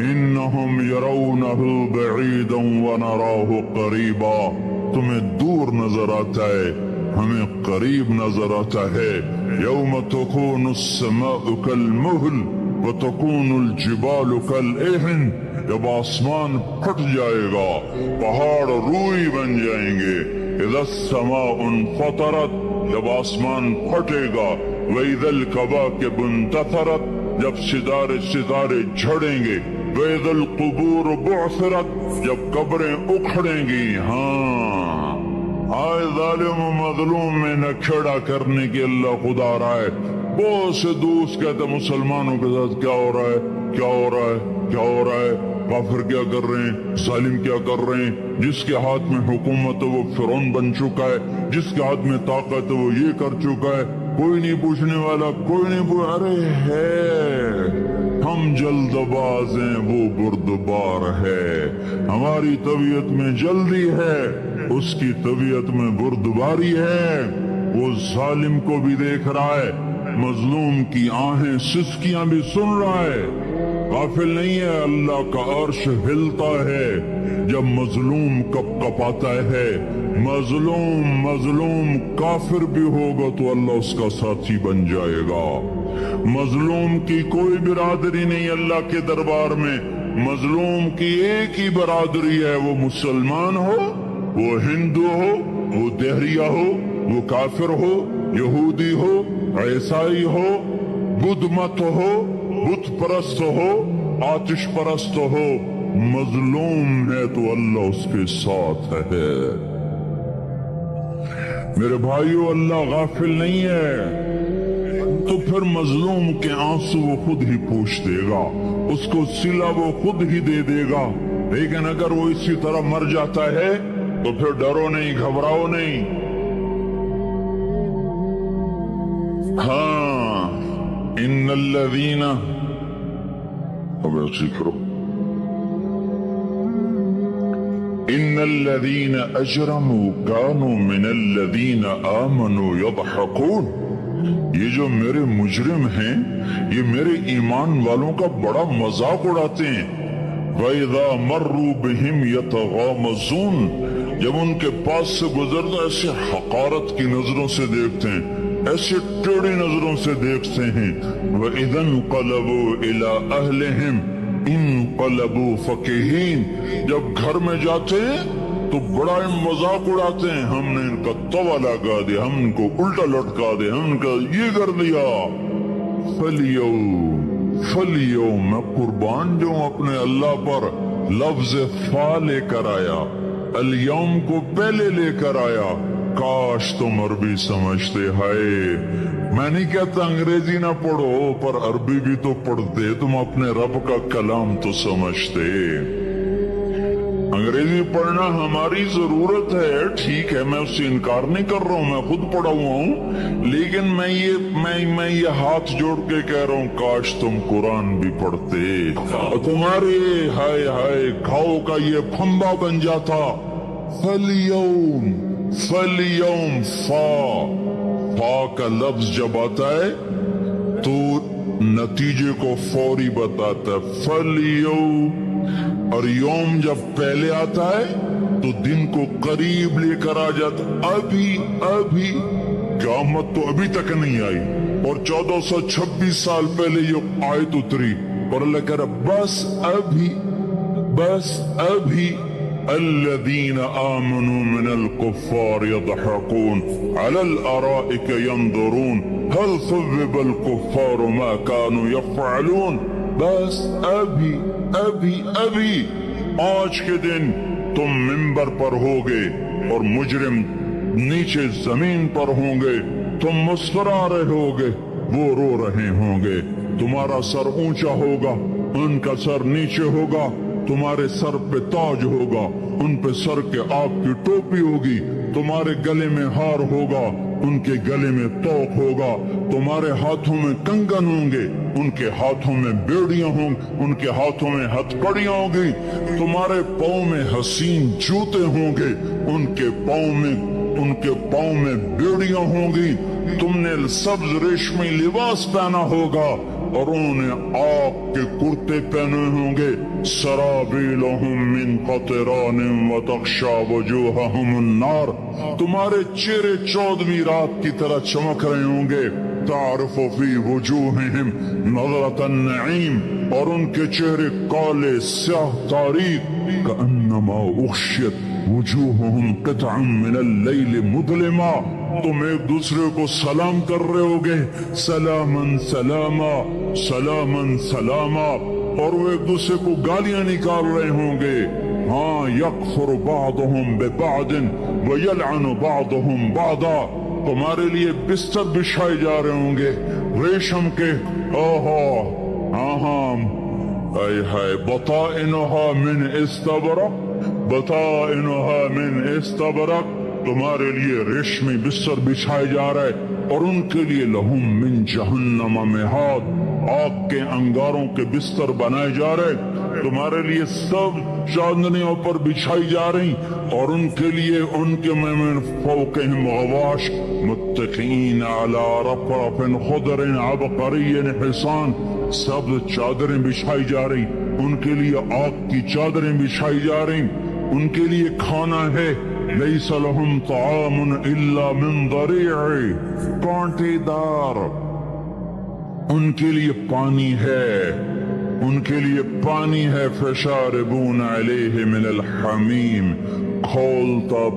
[SPEAKER 1] انہم یرونہ بعیدا ونراہ قریبا، تمہیں دور نظر آتا ہے، ہمیں قریب نظر آتا ہے۔ یوم تکون السماء کالمہل وتکون الجبال کالعہن، جب آسمان پھٹ جائے گا، پہاڑ روئی بن جائیں گے۔ اذا السماء انفطرت، جب آسمان پھٹے گا۔ وَإِذَا الْكَوَاكِبُ انتثرت، جب ستارے جھڑیں گے۔ وَإِذَا الْقُبُورُ بُعْثِرَتْ، جب قبریں اکھڑیں گی۔ ہاں آئے ظالم و مظلوم میں نہ کھڑا کرنے کی اللہ خدا رہا ہے۔ بہت سے دوست کہتے مسلمانوں کے ساتھ کیا ہو رہا ہے، کیا ہو رہا ہے، کیا ہو رہا ہے، کافر کیا کر رہے ہیں، ظالم کیا کر رہے ہیں۔ جس کے ہاتھ میں حکومت ہے وہ فرعون بن چکا ہے، جس کے ہاتھ میں طاقت ہے وہ یہ کر چکا ہے، کوئی نہیں پوچھنے والا، کوئی نہیں ارے ہے، ہم جلد باز ہیں وہ بردبار ہے۔ ہماری طبیعت میں جلدی ہے، اس کی طبیعت میں بردباری ہے۔ وہ ظالم کو بھی دیکھ رہا ہے، مظلوم کی آہیں سسکیاں بھی سن رہا ہے، غافل نہیں ہے۔ اللہ کا عرش ہلتا ہے جب مظلوم کپ کپاتا ہے۔ مظلوم کافر بھی ہوگا تو اللہ اس کا ساتھی بن جائے گا۔ مظلوم کی کوئی برادری نہیں اللہ کے دربار میں، مظلوم کی ایک ہی برادری ہے، وہ مسلمان ہو، وہ ہندو ہو، وہ دہریہ ہو، وہ کافر ہو، یہودی ہو، عیسائی ہو، بدھ مت ہو، بت پرست ہو، آتش پرست ہو، مظلوم ہے تو اللہ اس کے ساتھ ہے۔ میرے بھائیو، اللہ غافل نہیں ہے، تو پھر مظلوم کے آنسو وہ خود ہی پوچھ دے گا، اس کو صلہ وہ خود ہی دے دے گا۔ لیکن اگر وہ اسی طرح مر جاتا ہے تو پھر ڈرو نہیں، گھبراؤ نہیں۔ ہاں ان الذین، اب اسی کرو، ان الذین اجرموا کانوا من الذین آمنوا یضحکون، یہ جو میرے مجرم ہیں یہ میرے ایمان والوں کا بڑا مذاق اڑاتے ہیں۔ وَإِذَا مَرُّوا بِهِمْ يَتَغَامَزُونَ، جب ان کے پاس سے گزرتا ایسے حقارت کی نظروں سے دیکھتے ہیں، ایسے ٹیڑھی نظروں سے دیکھتے ہیں۔ وَإِذَا انْقَلَبُوا إِلَىٰ أَهْلِهِمْ انْقَلَبُوا فَكِهِينَ، جب گھر میں جاتے ہیں تو بڑا مذاق اڑاتے ہیں، ہم نے ان کا توا لگا دیا، ہم ان کو الٹا لٹکا دیا، ہم ان کا یہ کر دیا۔ فَالْيَوْمَ، میں قربان جو اپنے اللہ پر لفظ فا لے کر آیا، اليوم کو پہلے لے کر آیا۔ کاش تم عربی سمجھتے۔ ہائے، میں نہیں کہتا انگریزی نہ پڑھو، پر عربی بھی تو پڑھتے، تم اپنے رب کا کلام تو سمجھتے۔ انگریزی پڑھنا ہماری ضرورت ہے، ٹھیک ہے، میں اس سے انکار نہیں کر رہا ہوں، میں خود پڑھا ہوا ہوں، لیکن میں یہ ہاتھ جوڑ کے کہہ رہا ہوں کاش تم قرآن بھی پڑھتے، اور تمہارے ہائے ہائے گھاؤ کا یہ پھندا بن جاتا۔ فَالْيَوْمَ فا کا لفظ جب آتا ہے تو نتیجے کو فوری بتاتا ہے، فَالْيَوْمَ، اور یوم جب پہلے آتا ہے تو دن کو قریب لے کر آ جاتا۔ ابھی قیامت تو ابھی تک نہیں آئی، اور 1426 سال پہلے یہ آیت اتری، اور اللہ کہہ رہا بس ابھی الذین آمنوا من الكفار يضحكون على الارائك ينظرون هل ثوب الكفار ما كانوا يفعلون، بس ابھی آج کے دن تم منبر پر ہوگے اور مجرم نیچے زمین پر ہوں گے، تم مسکرا رہے ہوگے، وہ رو رہے ہوں گے، تمہارا سر اونچا ہوگا، ان کا سر نیچے ہوگا، تمہارے سر پہ تاج ہوگا، ان پہ سر کے آگ کی ٹوپی ہوگی، تمہارے گلے میں ہار ہوگا، ان کے گلے میں توق ہوگا، تمہارے ہاتھوں میں کنگن ہوں گے، ان کے ہاتھوں میں بیڑیاں ہوں گی، ان کے ہاتھوں میں ہتھ کڑیاں ہوں گی، تمہارے پاؤں میں حسین جوتے ہوں گے، ان کے پاؤں میں بیڑیاں ہوں گی، تم نے سبز ریشمی لباس پہنا ہوگا، اور انہوں نے آگ کے کرتے پہنے ہوں گے سرابیلہم من قطران وتغشا وجوہہم النار تمہارے چہرے 14ویں رات کی طرح چمک رہے ہوں گے تعرف فی وجوہہم نظرۃ النعیم اور ان کے چہرے کالے سیاہ تاریک کأنما اغشیت وجوہہم قطعا من اللیل مظلما تم ایک دوسرے کو سلام کر رہے ہوگے سلامن سلاما سلامن سلاما اور وہ ایک دوسرے کو گالیاں نکال رہے ہوں گے ہاں یکفر بعضهم ببعض ویلعن بعضهم بعضا تمہارے لیے بستر بچھائے جا رہے ہوں گے ریشم کے اے ہائے بطائنها من استبرق بطائنها من استبرق تمہارے لیے ریشمی بستر بچھائے جا رہے اور ان کے لیے لہم من جہنم مہاد آگ کے انگاروں کے بستر بنائے جا رہے تمہارے لیے سب چاندنیوں پر بچھائی جا رہی اور ان کے لیے ان کے من فوقہم غواش متقین علی رفرف خضر عبقری حسان سب چادریں بچھائی جا رہی ان کے لیے آگ کی چادریں بچھائی جا رہی ان کے لیے کھانا ہے لیس لہم طعام الا من ضریع کانٹے دار ان کے لیے پانی ہے ان کے لیے پانی ہے فشاربون علیہ من الحمیم کھولتا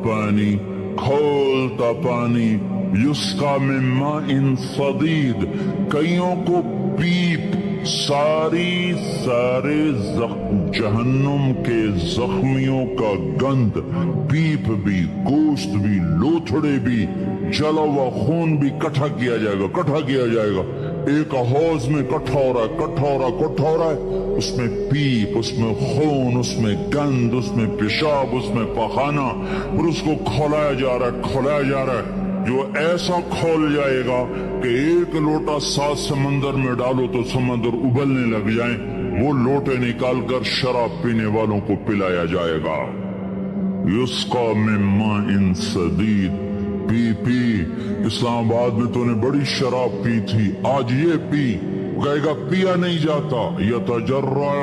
[SPEAKER 1] پانی یسقا من ماء صدید کئیوں کو پیپ سارے جہنم کے زخمیوں کا گند پیپ بھی گوشت بھی لوتھڑے بھی جلا ہوا خون بھی کٹھا کیا جائے گا ایک حوض میں کٹھا ہو رہا ہے اس میں پیپ اس میں خون اس میں گند اس میں پیشاب اس میں پخانہ اور اس کو کھولایا جا رہا ہے جو ایسا کھول جائے گا کہ ایک لوٹا 7 سمندر میں ڈالو تو سمندر ابلنے لگ جائیں وہ لوٹے نکال کر شراب پینے والوں کو پلایا جائے گا یسقا من ماء صدید پی اسلام آباد میں تو نے بڑی شراب پی تھی آج یہ پی کہے گا پیا نہیں جاتا یتجرعہ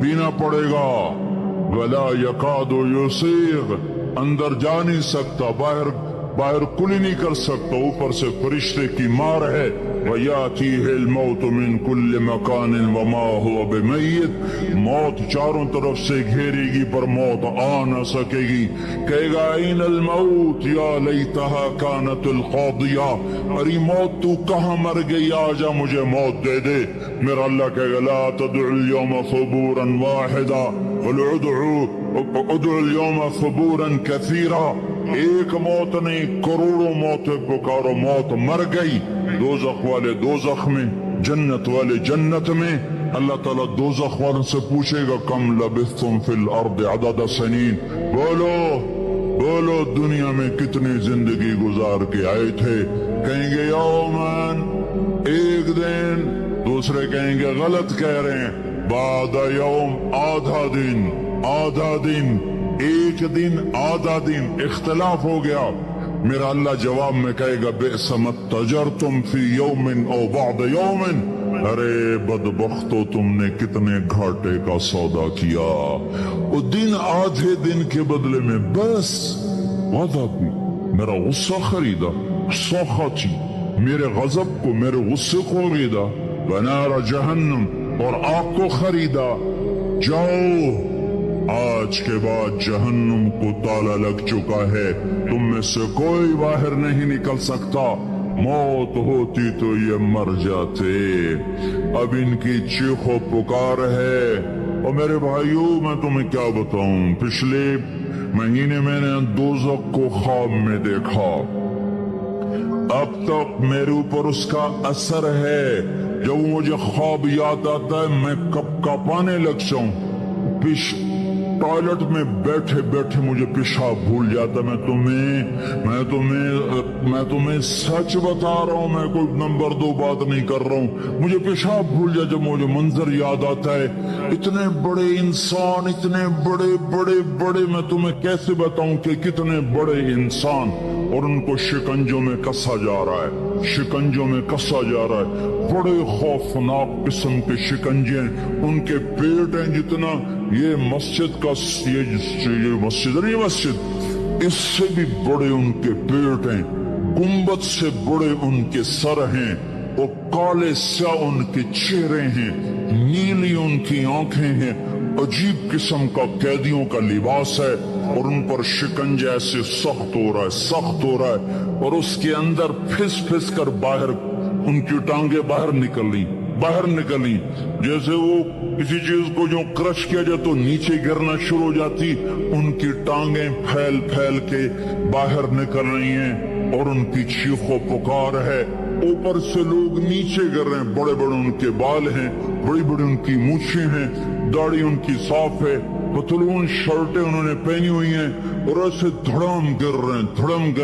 [SPEAKER 1] پینا پڑے گا ولا یکاد یسیغ اندر جا نہیں سکتا باہر کلی نہیں کر سکتا اوپر سے فرشتے کی مار ہے وَيَأْتِيهِ الْمَوْتُ مِنْ كُلِّ مَكَانٍ وَمَا هُوَ بِمَيِّتٍ موت چاروں طرف سے گھیرے گی پر موت آ نہ سکے گی کہے گا اَيْنَ الْمَوْتِ يَا لَيْتَهَا كَانَتِ الْقَاضِيَةِ ارے موت تو کہاں مر گئی آجا مجھے موت دے دے میرا اللہ کہے گا لَا تَدْعُ الْيَوْمَ ثُبُورًا وَاحِدًا ادعو اليوم ثبورا كثيرا ایک موت نہیں کروڑوں موتیں پکارو موت مر گئی دوزخ والے دوزخ میں جنت والے جنت میں اللہ تعالیٰ دوزخ والوں سے پوچھے گا کم لبثتم فی الارض عدد سنین بولو دنیا میں کتنی زندگی گزار کے آئے تھے کہیں گے یومن ایک دن دوسرے کہیں گے غلط کہہ رہے ہیں بعد یوم آدھا دن ایک دن آدھا دن اختلاف ہو گیا میرا اللہ جواب میں کہے گا بئس ما اتجرتم فی یوم او بعد یوم ارے بدبختو تم نے کتنے گھاٹے کا سودا کیا وہ دن آدھے دن کے بدلے میں بس وعدہ بھی میرا غصہ خریدا سوخا تھی میرے غضب کو میرے غصے کو خریدا بنار جہنم اور آگ کو خریدا جاؤ آج کے بعد جہنم کو تالا لگ چکا ہے تم میں سے کوئی باہر نہیں نکل سکتا موت ہوتی تو یہ مر جاتے اب ان کی چیخ و پکار ہے اور میرے بھائیوں میں تمہیں کیا بتاؤں پچھلے مہینے میں نے دوزخ کو خواب میں دیکھا اب تک میرے اوپر اس کا اثر ہے جب مجھے خواب یاد آتا ہے میں کپ کپانے لگ جاؤں ٹوائلٹ میں بیٹھے مجھے پیشاب بھول جاتا میں تمہیں سچ بتا رہا ہوں میں کوئی نمبر 2 بات نہیں کر رہا ہوں مجھے پیشاب بھول جاتا جب مجھے منظر یاد آتا ہے اتنے بڑے انسان اتنے بڑے میں تمہیں کیسے بتاؤں کہ کتنے بڑے انسان اور ان کو شکنجوں میں کسا جا رہا ہے، شکنجوں میں کسا جا رہا ہے۔ بڑے خوفناک قسم کے شکنجے ہیں، ان کے پیٹ ہیں جتنا یہ مسجد کا یہ مسجد نہیں، مسجد اس سے بھی بڑے ان کے پیٹ ہیں، گنبد سے بڑے ان کے سر ہیں، اور کالے سیاہ ان کے چہرے ہیں، نیلی ان کی آنکھیں ہیں، عجیب قسم کا قیدیوں کا لباس ہے، اور ان پر شکنجہ ایسے سخت ہو رہا ہے، سخت ہو رہا ہے، اور اس کے اندر پھس پھس کر باہر ان کی ٹانگیں باہر نکلی جیسے وہ کسی چیز کو جو کرش کیا جائے تو نیچے گرنا شروع ہو جاتی، ان کی ٹانگیں پھیل پھیل کے باہر نکل رہی ہیں، اور ان کی چیخ و پکار ہے۔ اوپر سے لوگ نیچے گر رہے ہیں، بڑے بڑے ان کے بال ہیں، بڑی بڑی ان کی مونچھیں ہیں، داڑھی ان کی صاف ہے، پتلون شرٹیں انہوں نے پہنی ہوئی ہیں، اور ایسے دھڑم گر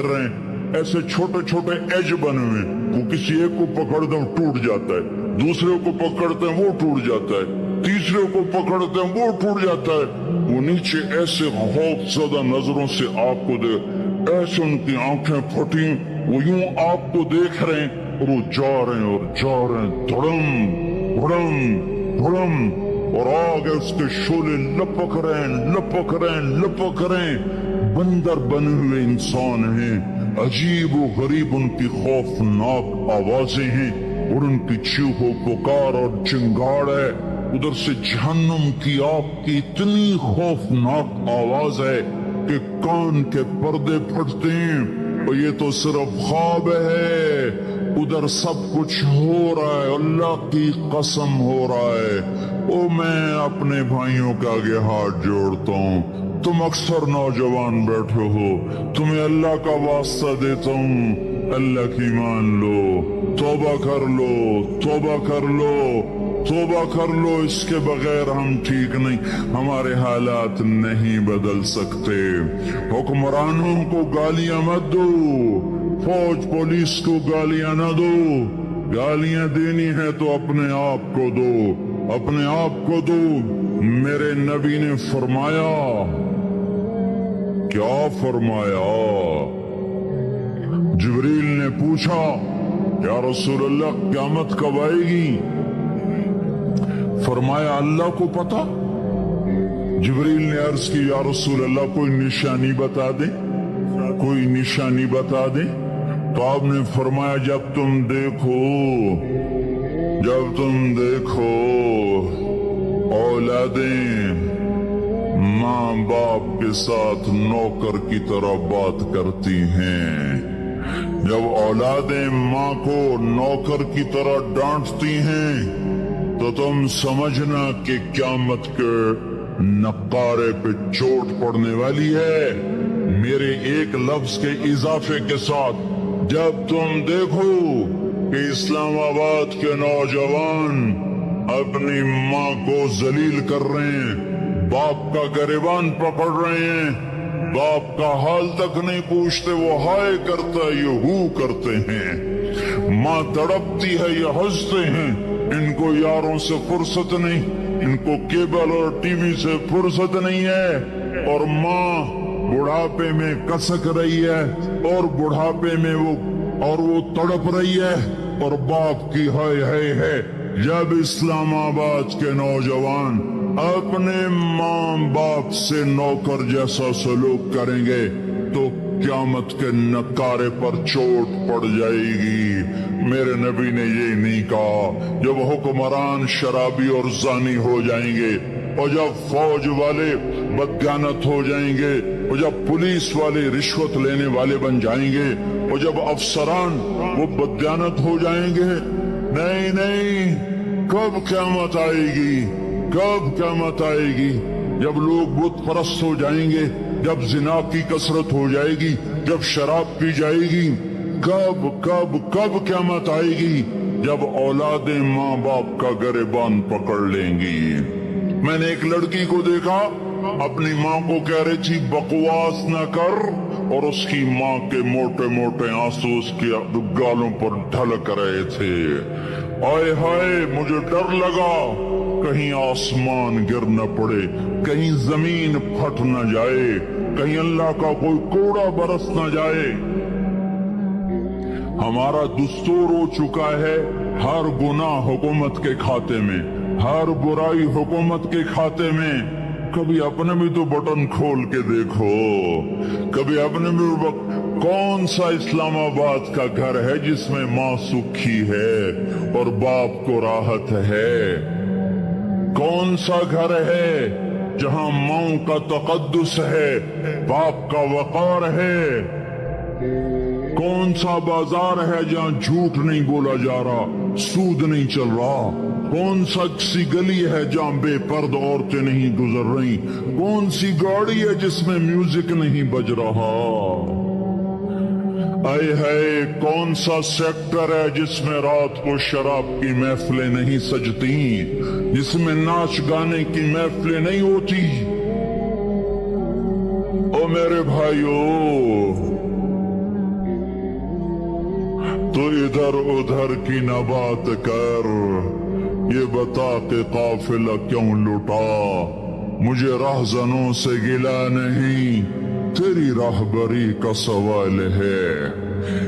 [SPEAKER 1] رہے ہیں، ایسے چھوٹے چھوٹے ایج بنے ہوئے ہیں۔ وہ کسی ایک کو پکڑتے ہیں ٹوٹ جاتا ہے، دوسرے کو پکڑتے ہیں وہ ٹوٹ جاتا ہے، تیسرے کو پکڑتے ہیں وہ ٹوٹ جاتا ہے۔ وہ نیچے ایسے خوف زدہ نظروں سے آپ کو ایسے ان کی آنکھیں پھٹی، وہ یوں آپ کو دیکھ رہے ہیں، اور وہ جا رہے ہیں، دھڑم، اور آگے اس کے شولے لپک رہے ہیں، بندر بنے ہوئے انسان ہیں، عجیب و غریب ان کی خوفناک آوازیں ہیں، اور ان کی چیخ و پکار اور چنگاڑ ہے۔ ادھر سے جہنم کی آگ کی اتنی خوفناک آواز ہے کہ کان کے پردے پھٹتے ہیں، اور یہ تو صرف خواب ہے، ادھر سب کچھ ہو رہا ہے، اللہ کی قسم ہو رہا ہے۔ میں اپنے بھائیوں کے آگے ہاتھ جوڑتا ہوں، تم اکثر نوجوان بیٹھے ہو، تمہیں اللہ کا واسطہ دیتا ہوں، اللہ کی مان لو، توبہ کر لو، اس کے بغیر ہم ٹھیک نہیں، ہمارے حالات نہیں بدل سکتے۔ حکمرانوں کو گالیاں مت دو، فوج پولیس کو گالیاں نہ دو، گالیاں دینی ہے تو اپنے آپ کو دو۔ میرے نبی نے فرمایا، کیا فرمایا؟ جبریل نے پوچھا، یا رسول اللہ قیامت کب آئے گی؟ فرمایا اللہ کو پتا۔ جبریل نے عرض کی، یا رسول اللہ کوئی نشانی بتا دیں؟ تو آپ نے فرمایا، جب تم دیکھو اولادیں ماں باپ کے ساتھ نوکر کی طرح بات کرتی ہیں، جب اولادیں ماں کو نوکر کی طرح ڈانٹتی ہیں، تو تم سمجھنا کہ قیامت کے نقارے پہ چوٹ پڑنے والی ہے۔ میرے ایک لفظ کے اضافے کے ساتھ، جب تم دیکھو کہ اسلام آباد کے نوجوان اپنی ماں کو ذلیل کر رہے ہیں، باپ کا گریبان پکڑ رہے ہیں، باپ کا حال تک نہیں پوچھتے، وہ ہائے کرتا ہے یہ ہو کرتے ہیں، ماں تڑپتی ہے یہ ہنستے ہیں، ان کو یاروں سے فرصت نہیں، ان کو کیبل اور ٹی وی سے فرصت نہیں ہے، اور ماں بڑھاپے میں کسک رہی ہے، اور بڑھاپے میں وہ تڑپ رہی ہے، اور باپ کی ہائے ہے۔ جب اسلام آباد کے نوجوان اپنے ماں باپ سے نوکر جیسا سلوک کریں گے تو قیامت کے نکارے پر چوٹ پڑ جائے گی۔ میرے نبی نے یہ نہیں کہا جب حکمران شرابی اور زانی ہو جائیں گے، اور جب فوج والے بدگانت ہو جائیں گے، اور جب پولیس والے رشوت لینے والے بن جائیں گے، اور جب افسران وہ بدگانت ہو جائیں گے، نہیں، کب قیامت آئے گی؟ جب لوگ بت پرست ہو جائیں گے، جب زنا کی کثرت ہو جائے گی، جب شراب پی جائے گی، کب قیامت آئے گی؟ جب اولادیں ماں باپ کا گریبان پکڑ لیں گی۔ میں نے ایک لڑکی کو دیکھا، اپنی ماں کو کہہ رہی تھی بکواس نہ کر، اور اس کی ماں کے موٹے موٹے آنسو اس کے گالوں پر ڈھلک رہے تھے۔ آئے ہائے، مجھے ڈر لگا کہیں آسمان گر نہ پڑے، کہیں زمین پھٹ نہ جائے، کہیں اللہ کا کوئی کوڑا برس نہ جائے۔ ہمارا دستور ہو چکا ہے ہر گناہ حکومت کے کھاتے میں، ہر برائی حکومت کے کھاتے میں۔ کبھی اپنے بھی تو بٹن کھول کے دیکھو، کبھی اپنے بھی کون سا اسلام آباد کا گھر ہے جس میں ماں سکھی ہے اور باپ کو راحت ہے؟ کون سا گھر ہے جہاں ماں کا تقدس ہے، باپ کا وقار ہے؟ کون سا بازار ہے جہاں جھوٹ نہیں بولا جا رہا، سود نہیں چل رہا؟ کون سا سی گلی ہے جہاں بے پرد عورتیں نہیں گزر رہی؟ کون سی گاڑی ہے جس میں میوزک نہیں بج رہا؟ اے ہے کون سا سیکٹر ہے جس میں رات کو شراب کی محفلیں نہیں سجتی، جس میں ناچ گانے کی محفلیں نہیں ہوتی؟ او میرے بھائیو، تو ادھر ادھر کی نہ بات کر، یہ بتا کہ قافلہ کیوں لٹا؟ مجھے راہزنوں سے گلا نہیں، تیری راہبری کا سوال ہے۔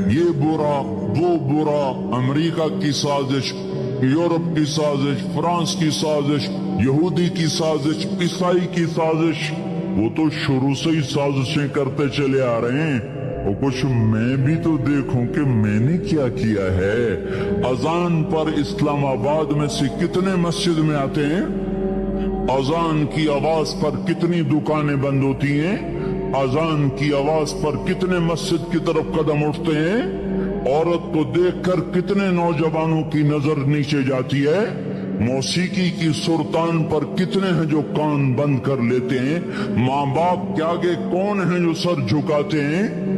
[SPEAKER 1] یہ برا وہ برا، امریکہ کی سازش، یورپ کی سازش، فرانس کی سازش، یہودی کی سازش، عیسائی کی سازش، وہ تو شروع سے ہی سازشیں کرتے چلے آ رہے ہیں۔ اور کچھ میں بھی تو دیکھوں کہ میں نے کیا کیا ہے۔ اذان پر اسلام آباد میں سے کتنے مسجد میں آتے ہیں؟ اذان کی آواز پر کتنی دکانیں بند ہوتی ہیں؟ اذان کی آواز پر کتنے مسجد کی طرف قدم اٹھتے ہیں؟ عورت کو دیکھ کر کتنے نوجوانوں کی نظر نیچے جاتی ہے؟ موسیقی کی سرتان پر کتنے ہیں جو کان بند کر لیتے ہیں؟ ماں باپ کے آگے کون ہیں جو سر جھکاتے ہیں؟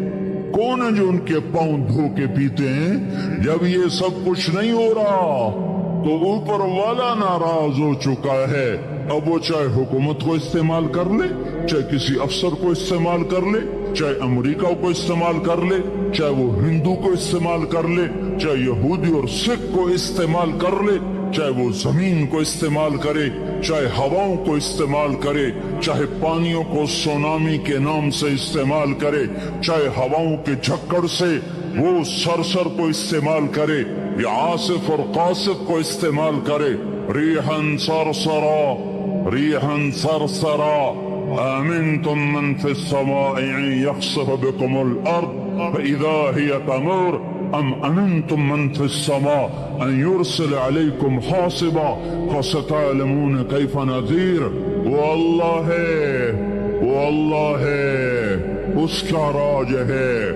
[SPEAKER 1] کون ہے جو ان کے پاؤں دھو کے پیتے ہیں؟ جب یہ سب کچھ نہیں ہو رہا تو اوپر والا ناراض ہو چکا ہے۔ اب وہ چاہے حکومت کو استعمال کر لے، چاہے کسی افسر کو استعمال کر لے، چاہے امریکہ کو استعمال کر لے، چاہے وہ ہندو کو استعمال کر لے، چاہے یہودی اور سکھ کو استعمال کر لے، چاہے وہ زمین کو استعمال کرے، چاہے ہواؤں کو استعمال کرے، چاہے پانیوں کو سونامی کے نام سے استعمال کرے، چاہے ہواؤں کے جھکڑ سے وہ سرسر کو استعمال کرے یا آصف اور قاصف کو استعمال کرے، ریحاً سرسرا، ریحاً سرسرا، آمنتم من فی السماء ان یخسف بكم الارض فاذا هي تمور ام امنتم من فی السماء ان يرسل عليكم حاصبا فستعلمون كيف نذیر۔ وہ اللہ ہے، وہ اللہ ہے، اس کا راج ہے،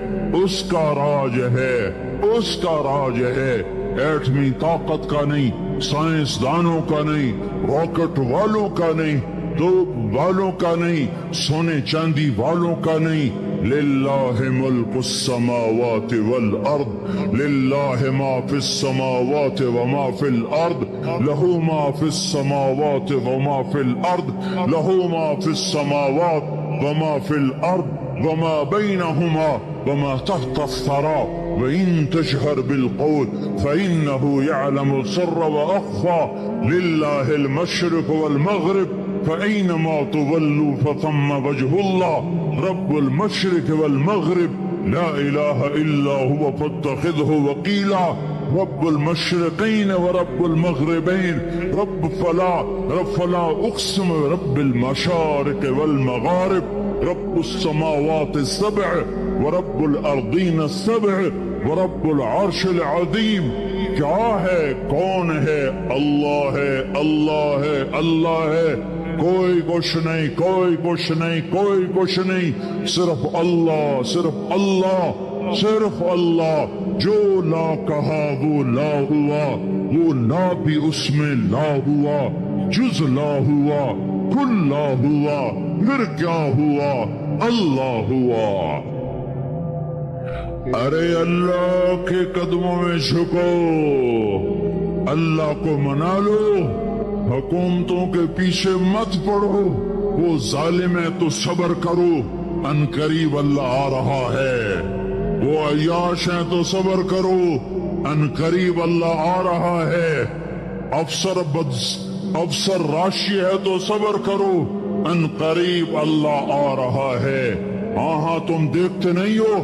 [SPEAKER 1] اس کا راج ہے، اس کا راج ہے۔ ایٹمی طاقت کا نہیں، سائنسدانوں کا نہیں، راکٹ والوں کا نہیں، توپ والوں کا نہیں، سونے چاندی والوں کا نہیں۔ للہ ملک السماوات والارض، للہ ما فی السماوات وما فی الارض، لہ ما فی السماوات وما فی الارض، لہ ما فی السماوات وما فی الارض وما بینہما وما تحت الثرى وإن تجهر بالقول فإنه يعلم السر وأخفى لله المشرق والمغرب فأينما تولوا فثم وجه الله رب المشرق والمغرب لا إله إلا هو فاتخذه وكيلا رب المشرقين ورب المغربين رب فلا أقسم برب المشارق والمغارب رب السماوات السبع ورب الارضین السبع ورب العرش العظیم۔ کیا ہے؟ کون ہے؟ اللہ ہے، اللہ ہے، اللہ ہے۔ کوئی کچھ نہیں، کوئی کچھ نہیں، کوئی کچھ نہیں، صرف اللہ، صرف اللہ، صرف اللہ۔ جو لا کہا وہ لا ہوا، وہ لا بھی اس میں لا ہوا، جز لا ہوا، کل لا ہوا، پھر کیا ہوا؟ اللہ ہوا۔ ارے اللہ کے قدموں میں جھکو، اللہ کو منا لو، حکومتوں کے پیچھے مت پڑو۔ وہ ظالم ہے تو صبر کرو، ان قریب اللہ آ رہا ہے۔ وہ عیاش ہیں تو صبر کرو، ان قریب اللہ آ رہا ہے۔ افسر راشی ہے تو صبر کرو، ان قریب اللہ آ رہا ہے۔ ہاں تم دیکھتے نہیں ہو